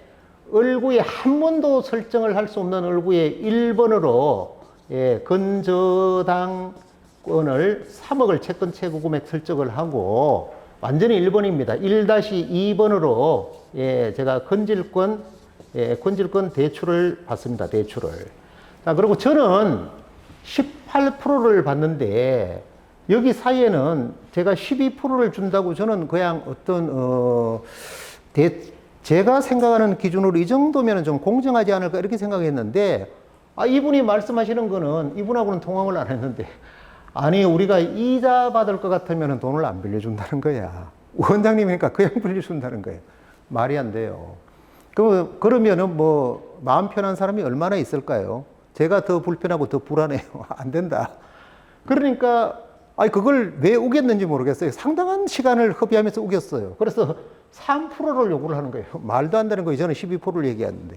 을구에 한 번도 설정을 할 수 없는 을구에 1번으로 예, 건저당권을 3억을 채권 최고 금액 설정을 하고 완전히 1번입니다. 1-2번으로 예, 제가 건질권 대출을 받습니다. 대출을. 자, 그리고 저는 18%를 받는데 여기 사이에는 제가 12%를 준다고 저는 그냥 어떤 제가 생각하는 기준으로 이 정도면 좀 공정하지 않을까 이렇게 생각했는데 이분이 말씀하시는 거는 이분하고는 통화를 안 했는데 아니 우리가 이자 받을 것 같으면 돈을 안 빌려준다는 거야. 원장님이니까 그냥 빌려준다는 거예요. 말이 안 돼요. 그러면은 뭐 마음 편한 사람이 얼마나 있을까요? 제가 더 불편하고 더 불안해요. 안 된다. 그러니까 그걸 왜 우겼는지 모르겠어요. 상당한 시간을 허비하면서 우겼어요. 그래서 3%를 요구를 하는 거예요. 말도 안 되는 거예요. 저는 12%를 얘기하는데.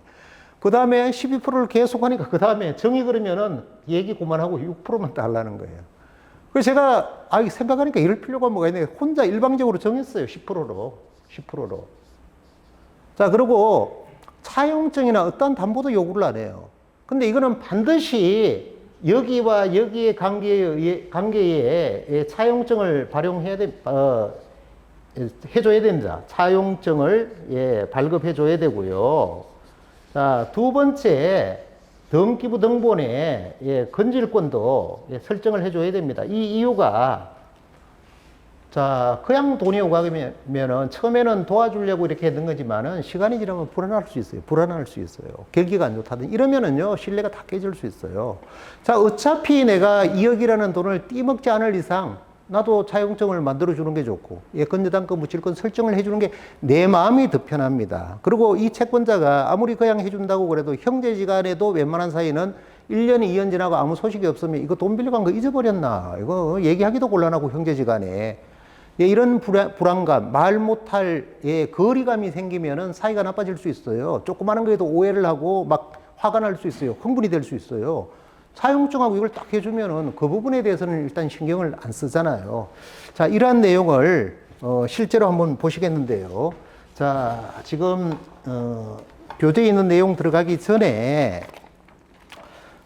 그 다음에 12%를 계속 하니까 그 다음에 정이 그러면은 얘기 그만하고 6%만 달라는 거예요. 그래서 제가 생각하니까 이럴 필요가 뭐가 있네. 혼자 일방적으로 정했어요. 10%로. 10%로. 자, 그리고 차용증이나 어떤 담보도 요구를 안 해요. 근데 이거는 반드시 여기와 여기의 관계에 차용증을 발용해야 해줘야 됩니다. 차용증을 발급해줘야 되고요. 자, 두 번째, 등기부 등본에 건질권도 설정을 해줘야 됩니다. 이 이유가 자, 그냥 돈이 오고 하면은 처음에는 도와주려고 이렇게 했는 거지만은 시간이 지나면 불안할 수 있어요. 불안할 수 있어요. 경기가 안 좋다든 이러면은요, 신뢰가 다 깨질 수 있어요. 자, 어차피 내가 2억이라는 돈을 띠먹지 않을 이상 나도 차용증을 만들어주는 게 좋고, 건저당권, 무질권 설정을 해주는 게 내 마음이 더 편합니다. 그리고 이 채권자가 아무리 그냥 해준다고 그래도 형제지간에도 웬만한 사이는 1년, 2년 지나고 아무 소식이 없으면 이거 돈 빌려간 거 잊어버렸나? 이거 얘기하기도 곤란하고 형제지간에. 이런 불안감, 말 못할 거리감이 생기면은 사이가 나빠질 수 있어요. 조그마한 거에도 오해를 하고 막 화가 날 수 있어요. 흥분이 될 수 있어요. 차용증하고 이걸 딱 해주면은 그 부분에 대해서는 일단 신경을 안 쓰잖아요. 자, 이러한 내용을 실제로 한번 보시겠는데요. 자, 지금 교재에 있는 내용 들어가기 전에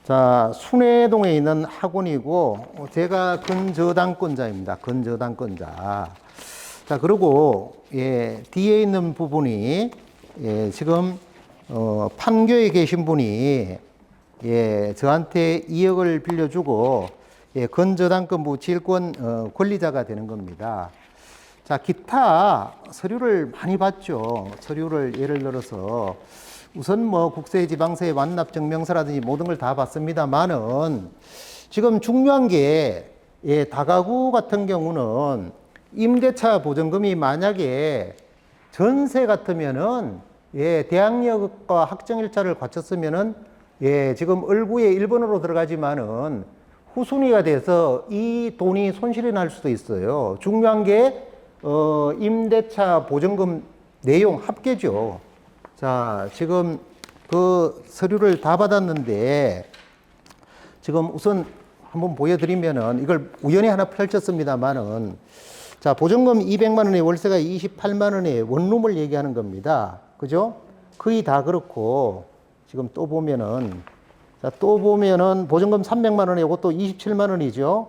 자, 순회동에 있는 학원이고 제가 건저당권자입니다. 건저당권자. 자, 그리고 뒤에 있는 부분이 지금 판교에 계신 분이 저한테 2억을 빌려주고 건저당권 무질권 권리자가 되는 겁니다. 자, 기타 서류를 많이 봤죠. 서류를 예를 들어서 우선 뭐 국세지방세 완납증명서라든지 모든 걸 다 봤습니다만은 지금 중요한 게 다가구 같은 경우는 임대차 보증금이 만약에 전세 같으면은 대항력과 확정일자를 갖췄으면은 지금 을구에 1번으로 들어가지만은 후순위가 돼서 이 돈이 손실이 날 수도 있어요. 중요한 게 임대차 보증금 내용 합계죠. 자, 지금 그 서류를 다 받았는데 지금 우선 한번 보여드리면은 이걸 우연히 하나 펼쳤습니다만은 자, 보증금 200만 원에 월세가 28만 원에 원룸을 얘기하는 겁니다. 그죠? 거의 다 그렇고 지금 또 보면은 자, 또 보면은 보증금 300만 원에 이것도 27만 원이죠.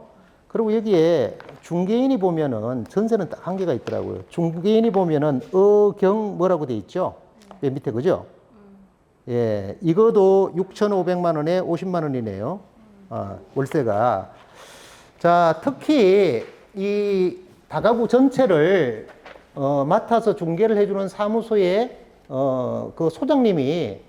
그리고 여기에 중개인이 보면은 전세는 딱 한계가 있더라고요. 중개인이 보면은 어경 뭐라고 돼 있죠? 맨 밑에 그죠? 이거도 6,500만 원에 50만 원이네요. 월세가. 자, 특히 이 다가구 전체를 맡아서 중개를 해주는 사무소의 그 소장님이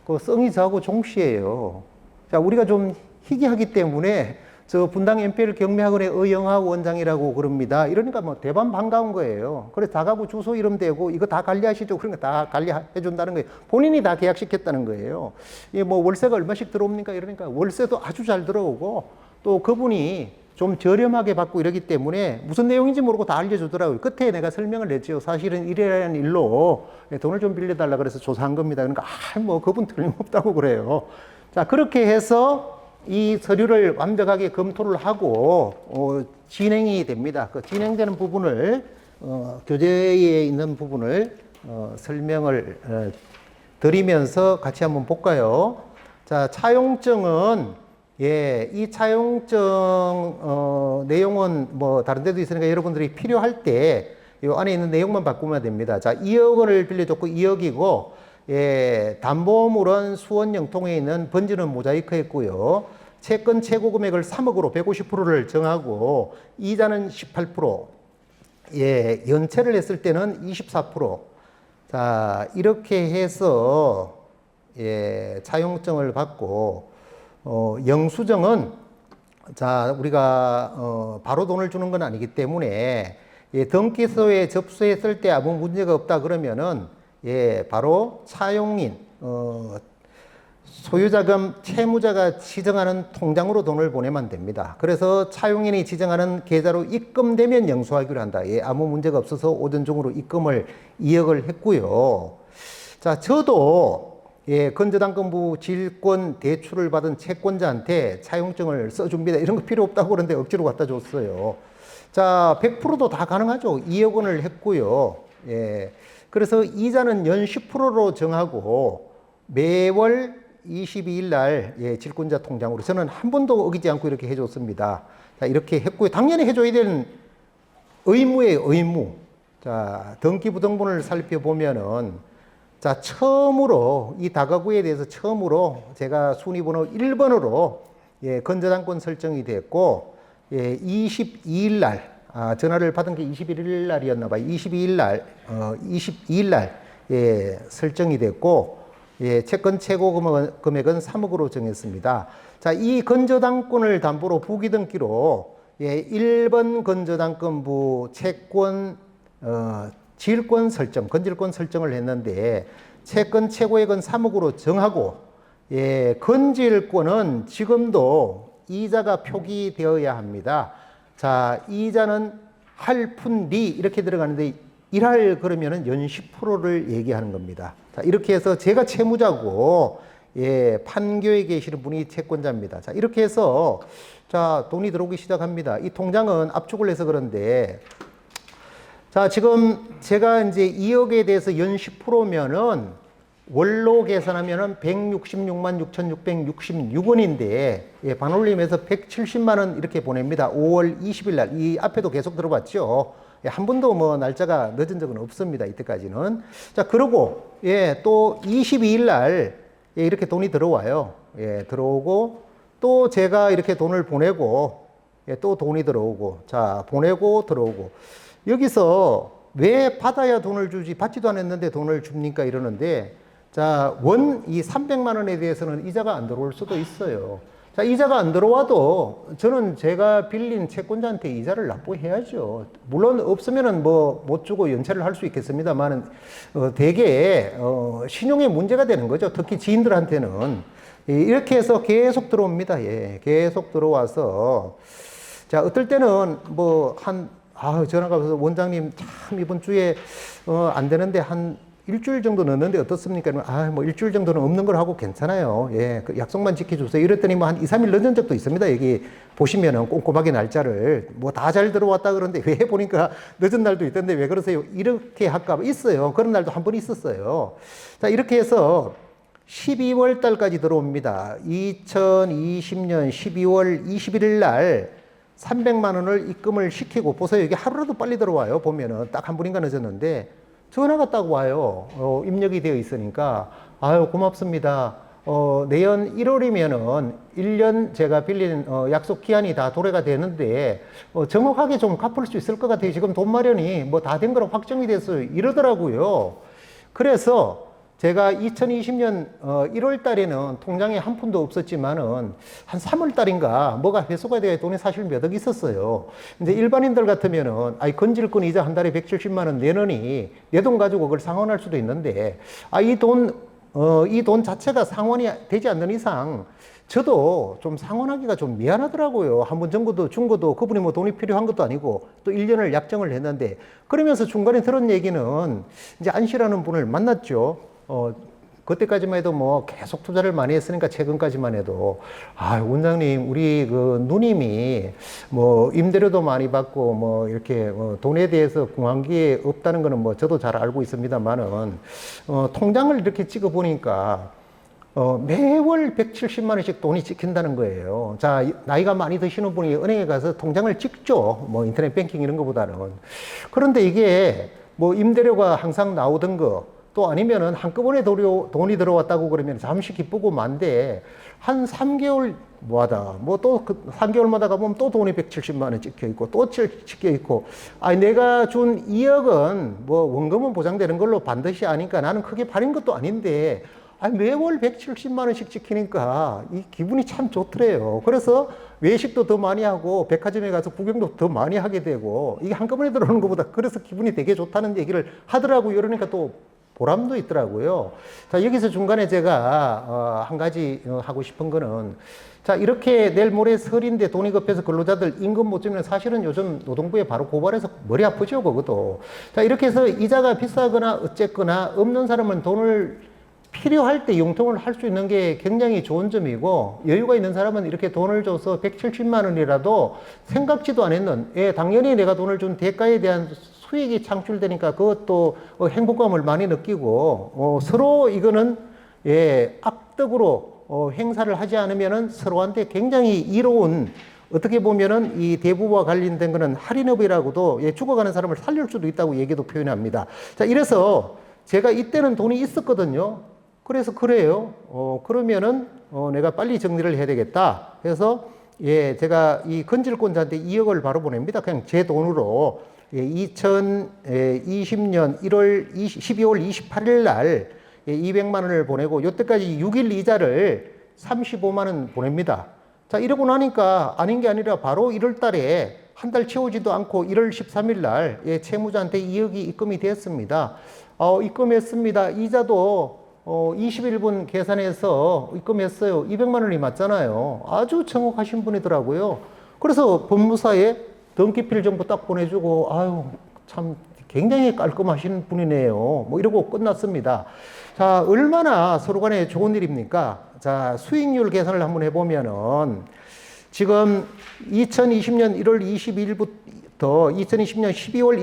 그 성이 저하고 종씨예요. 자, 우리가 좀 희귀하기 때문에 저 분당 MPL 경매학원의 의영하 원장이라고 그럽니다. 이러니까 뭐 대반 반가운 거예요. 그래서 다가구 주소 이름 대고 이거 다 관리하시죠. 그러니까 다 관리해 준다는 거예요. 본인이 다 계약시켰다는 거예요. 뭐 월세가 얼마씩 들어옵니까? 이러니까 월세도 아주 잘 들어오고 또 그분이 좀 저렴하게 받고 이러기 때문에 무슨 내용인지 모르고 다 알려주더라고요. 끝에 내가 설명을 냈죠. 사실은 이래라는 일로 돈을 좀 빌려달라 그래서 조사한 겁니다. 그러니까 뭐 그분 틀림없다고 그래요. 자, 그렇게 해서 이 서류를 완벽하게 검토를 하고 진행이 됩니다. 그 진행되는 부분을 교재에 있는 부분을 설명을 드리면서 같이 한번 볼까요? 자, 차용증은 이 차용증 내용은 뭐 다른 데도 있으니까 여러분들이 필요할 때 이 안에 있는 내용만 바꾸면 됩니다. 자, 2억 원을 빌려줬고 2억이고 담보물은 수원 영통에 있는 번지는 모자이크 했고요. 채권 최고 금액을 3억으로 150%를 정하고 이자는 18%, 연체를 했을 때는 24%. 자, 이렇게 해서 차용증을 받고 영수증은 자, 우리가 바로 돈을 주는 건 아니기 때문에 등기소에 접수했을 때 아무 문제가 없다 그러면은 바로 차용인 소유자금 채무자가 지정하는 통장으로 돈을 보내면 됩니다. 그래서 차용인이 지정하는 계좌로 입금되면 영수하기로 한다. 아무 문제가 없어서 오전 중으로 입금을 2억을 했고요. 자, 저도 건저당권부 질권 대출을 받은 채권자한테 차용증을 써줍니다. 이런 거 필요 없다고 그러는데 억지로 갖다 줬어요. 자, 100%도 다 가능하죠. 2억 원을 했고요. 그래서 이자는 연 10%로 정하고 매월 22일 날 질권자 통장으로 저는 한 번도 어기지 않고 이렇게 해줬습니다. 자, 이렇게 했고요. 당연히 해줘야 되는 의무예요, 의무. 자, 등기부등본을 살펴보면은 자, 처음으로 이 다가구에 대해서 처음으로 제가 순위번호 1번으로 건저당권 설정이 됐고 22일 날 전화를 받은 게 21일 날이었나 봐요. 22일 날 설정이 됐고 채권 최고 금액은 3억으로 정했습니다. 자, 이 건저당권을 담보로 부기등기로 1번 건저당권부 채권 질권 설정, 건질권 설정을 했는데 채권 최고액은 3억으로 정하고 건질권은 지금도 이자가 표기되어야 합니다. 자, 이자는 할푼리 이렇게 들어가는데 1할 그러면은 연 10%를 얘기하는 겁니다. 자, 이렇게 해서 제가 채무자고 판교에 계시는 분이 채권자입니다. 자, 이렇게 해서 자, 돈이 들어오기 시작합니다. 이 통장은 압축을 해서 그런데 자, 지금 제가 이제 2억에 대해서 연 10%면은 월로 계산하면은 166만 6,666원인데 반올림해서 170만 원 이렇게 보냅니다. 5월 20일 날. 이 앞에도 계속 들어봤죠. 한 번도 뭐 날짜가 늦은 적은 없습니다. 이때까지는. 자, 그러고 또 22일 날 이렇게 돈이 들어와요. 들어오고 또 제가 이렇게 돈을 보내고 또 돈이 들어오고 자, 보내고 들어오고 여기서 왜 받아야 돈을 주지 받지도 않았는데 돈을 줍니까 이러는데 자, 이 300만 원에 대해서는 이자가 안 들어올 수도 있어요. 자, 이자가 안 들어와도 저는 제가 빌린 채권자한테 이자를 납부해야죠. 물론 없으면은 뭐 못 주고 연체를 할 수 있겠습니다만은 대개 신용에 문제가 되는 거죠. 특히 지인들한테는 이렇게 해서 계속 들어옵니다. 계속 들어와서 자, 어떨 때는 전화가 와서 원장님 참 이번 주에 안 되는데 한 일주일 정도 넣는데 어떻습니까? 뭐 일주일 정도는 없는 걸 하고 괜찮아요. 그 약속만 지켜주세요. 이랬더니 뭐 한 2, 3일 늦은 적도 있습니다. 여기 보시면은 꼼꼼하게 날짜를 뭐 다 잘 들어왔다 그러는데 왜 보니까 늦은 날도 있던데 왜 그러세요? 이렇게 할까 봐 있어요. 그런 날도 한 번 있었어요. 자, 이렇게 해서 12월 달까지 들어옵니다. 2020년 12월 21일 날 300만 원을 입금을 시키고 보세요. 이게 하루라도 빨리 들어와요. 보면은 딱 한 분인가 늦었는데 전화가 딱 와요. 입력이 되어 있으니까 아유 고맙습니다. 내년 1월이면은 1년 제가 빌린 약속 기한이 다 도래가 되는데 정확하게 좀 갚을 수 있을 것 같아요. 지금 돈 마련이 뭐 다 된 거로 확정이 됐어요. 이러더라고요. 그래서 제가 2020년 1월 달에는 통장에 한 푼도 없었지만은 한 3월 달인가 뭐가 회수가 돼야 돈이 사실 몇 억 있었어요. 이제 일반인들 같으면은 건질권 이자 한 달에 170만 원 내느니 내 돈 가지고 그걸 상환할 수도 있는데 이 돈 자체가 상환이 되지 않는 이상 저도 좀 상환하기가 좀 미안하더라고요. 한 번 정도 준 것도 그분이 뭐 돈이 필요한 것도 아니고 또 1년을 약정을 했는데 그러면서 중간에 들은 얘기는 이제 안 씨라는 분을 만났죠. 그때까지만 해도 뭐 계속 투자를 많이 했으니까 최근까지만 해도 원장님 우리 그 누님이 뭐 임대료도 많이 받고 뭐 이렇게 돈에 대해서 궁한 게 없다는 거는 뭐 저도 잘 알고 있습니다만은 통장을 이렇게 찍어 보니까 매월 170만 원씩 돈이 찍힌다는 거예요. 자, 나이가 많이 드시는 분이 은행에 가서 통장을 찍죠. 뭐 인터넷 뱅킹 이런 것보다는. 그런데 이게 뭐 임대료가 항상 나오던 거 또 아니면은 한꺼번에 돈이 들어왔다고 그러면 잠시 기쁘고 만데 한 3개월 뭐하다 뭐 또 그 3개월마다 가보면 또 돈이 170만 원 찍혀 있고 또 찍혀 있고 내가 준 2억은 뭐 원금은 보장되는 걸로 반드시 아니까 나는 크게 팔린 것도 아닌데 매월 170만 원씩 찍히니까 이 기분이 참 좋더래요. 그래서 외식도 더 많이 하고 백화점에 가서 구경도 더 많이 하게 되고 이게 한꺼번에 들어오는 것보다 그래서 기분이 되게 좋다는 얘기를 하더라고요. 그러니까 또 보람도 있더라고요. 자, 여기서 중간에 제가 한 가지 하고 싶은 거는 자, 이렇게 내일 모레 설인데 돈이 급해서 근로자들 임금 못 주면 사실은 요즘 노동부에 바로 고발해서 머리 아프죠, 그것도. 자, 이렇게 해서 이자가 비싸거나 어쨌거나 없는 사람은 돈을 필요할 때 융통을 할 수 있는 게 굉장히 좋은 점이고 여유가 있는 사람은 이렇게 돈을 줘서 170만 원이라도 생각지도 않았는 당연히 내가 돈을 준 대가에 대한 수익이 창출되니까 그것도 행복감을 많이 느끼고 서로 이거는 악덕으로 행사를 하지 않으면은 서로한테 굉장히 이로운 어떻게 보면은 이 대부와 관련된 거는 할인업이라고도 죽어가는 사람을 살릴 수도 있다고 얘기도 표현합니다. 자, 이래서 제가 이때는 돈이 있었거든요. 그래서 그래요. 그러면은 내가 빨리 정리를 해야 되겠다. 그래서 제가 이 건질권자한테 2억을 바로 보냅니다. 그냥 제 돈으로 2020년 12월 28일 날 200만 원을 보내고 요때까지 6일 이자를 35만 원 보냅니다. 자, 이러고 나니까 아닌 게 아니라 바로 1월 달에 한 달 채우지도 않고 1월 13일 날 채무자한테 2억이 입금이 됐습니다. 입금했습니다. 이자도 21분 계산해서 입금했어요. 200만 원이 맞잖아요. 아주 정확하신 분이더라고요. 그래서 법무사에 등기필 정보 딱 보내주고 참 굉장히 깔끔하신 분이네요. 뭐 이러고 끝났습니다. 자, 얼마나 서로 간에 좋은 일입니까? 자, 수익률 계산을 한번 해보면은 지금 2020년 1월 22일부터 2020년 12월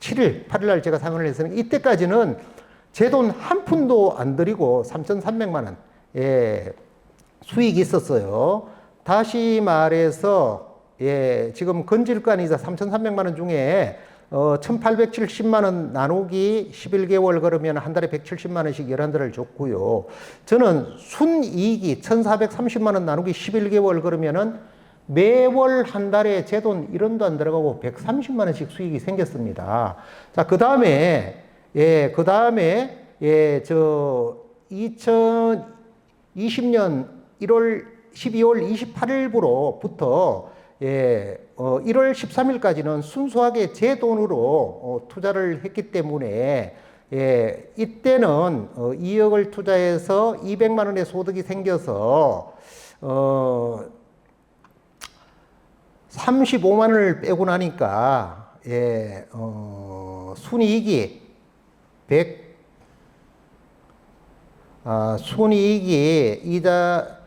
27일, 8일 날 제가 상환을 했으니까 이때까지는 제 돈 한 푼도 안 들이고 3,300만 원 수익이 있었어요. 다시 말해서 지금 건질간이자 3,300만 원 중에 1,870만 원 나누기 11개월 그러면 한 달에 170만 원씩 11달을 줬고요. 저는 순이익이 1,430만 원 나누기 11개월 그러면은 매월 한 달에 제 돈 1원도 안 들어가고 130만 원씩 수익이 생겼습니다. 자, 그 다음에 저 2020년 12월 28일부터 1월 13일까지는 순수하게 제 돈으로 투자를 했기 때문에 이때는 2억을 투자해서 200만 원의 소득이 생겨서 35만 원을 빼고 나니까 순이익이 순이익이 이자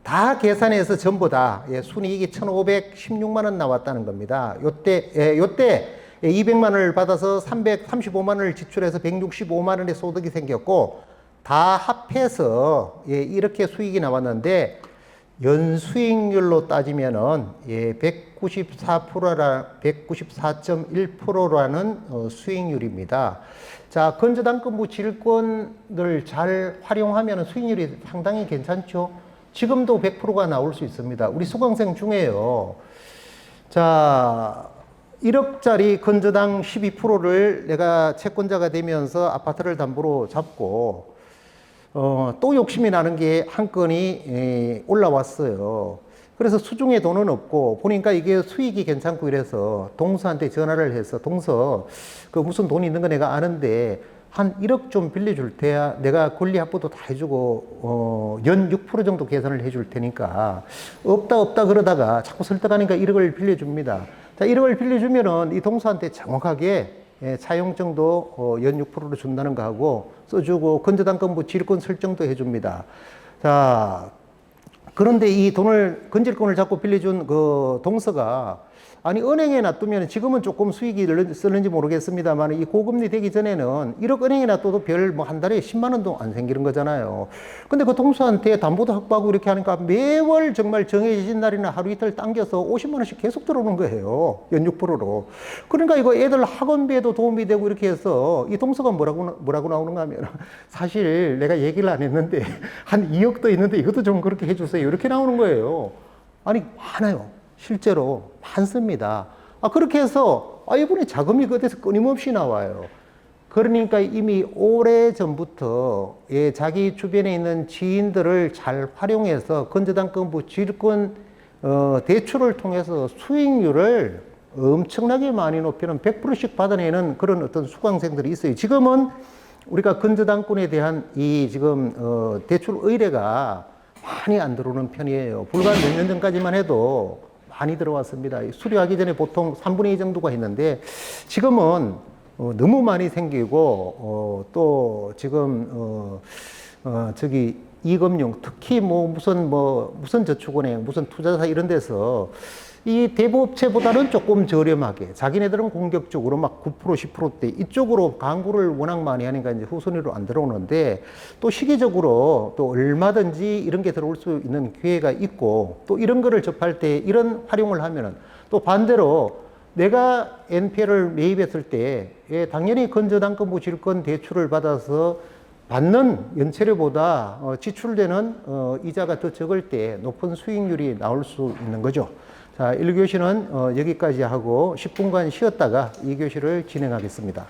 다 계산해서 전부 다 순이익이 1,516만 원 나왔다는 겁니다. 요때 200만 원을 받아서 335만 원을 지출해서 165만 원의 소득이 생겼고 다 합해서 이렇게 수익이 나왔는데 연수익률로 따지면은 194.1%라는 수익률입니다. 자, 건저당권부 질권을 잘 활용하면 수익률이 상당히 괜찮죠. 지금도 100%가 나올 수 있습니다. 우리 수강생 중에요. 자, 1억짜리 건저당 12%를 내가 채권자가 되면서 아파트를 담보로 잡고 또 욕심이 나는 게 한 건이 올라왔어요. 그래서 수중에 돈은 없고 보니까 이게 수익이 괜찮고 이래서 동서한테 전화를 해서 동서 그 무슨 돈이 있는 거 내가 아는데 한 1억 좀 빌려줄 테야 내가 권리 확보도 다 해주고 연 6% 정도 계산을 해줄 테니까 없다 그러다가 자꾸 설득하니까 1억을 빌려줍니다. 자, 1억을 빌려주면은 이 동서한테 정확하게 차용증도 연 6%로 준다는 거 하고 써주고 건저당권부 지휘권 설정도 해줍니다. 자, 그런데 이 돈을 건질권을 잡고 빌려준 그 동서가 아니 은행에 놔두면 지금은 조금 수익이 쓰는지 모르겠습니다만 이 고금리 되기 전에는 1억 은행에 놔둬도 별 뭐 한 달에 10만 원도 안 생기는 거잖아요. 근데 그 동서한테 담보도 확보하고 이렇게 하니까 매월 정말 정해진 날이나 하루 이틀 당겨서 50만 원씩 계속 들어오는 거예요. 연 6%로. 그러니까 이거 애들 학원비에도 도움이 되고 이렇게 해서 이 동서가 뭐라고 나오는가 하면 사실 내가 얘기를 안 했는데 한 2억도 있는데 이것도 좀 그렇게 해주세요. 이렇게 나오는 거예요. 아니 많아요. 실제로 많습니다. 그렇게 해서 이분이 자금이 그때서 끊임없이 나와요. 그러니까 이미 오래 전부터 자기 주변에 있는 지인들을 잘 활용해서 건저당권부 지휘권 대출을 통해서 수익률을 엄청나게 많이 높이는 100%씩 받아내는 그런 어떤 수강생들이 있어요. 지금은 우리가 건저당권에 대한 이 지금 대출 의뢰가 많이 안 들어오는 편이에요. 불과 몇 년 전까지만 해도 많이 들어왔습니다. 수료하기 전에 보통 3분의 2 정도가 있는데 지금은 너무 많이 생기고 또 지금 저기 이금융 특히 무슨 저축은행 무슨 투자사 이런 데서 이 대부업체보다는 조금 저렴하게 자기네들은 공격적으로 막 9% 10%대 이쪽으로 광고를 워낙 많이 하니까 이제 후순위로 안 들어오는데 또 시기적으로 또 얼마든지 이런 게 들어올 수 있는 기회가 있고 또 이런 거를 접할 때 이런 활용을 하면은 또 반대로 내가 NPL을 매입했을 때 당연히 건저당권부 질권 대출을 받아서 받는 연체료보다 지출되는 이자가 더 적을 때 높은 수익률이 나올 수 있는 거죠. 자, 1교시는 여기까지 하고 10분간 쉬었다가 2교시를 진행하겠습니다.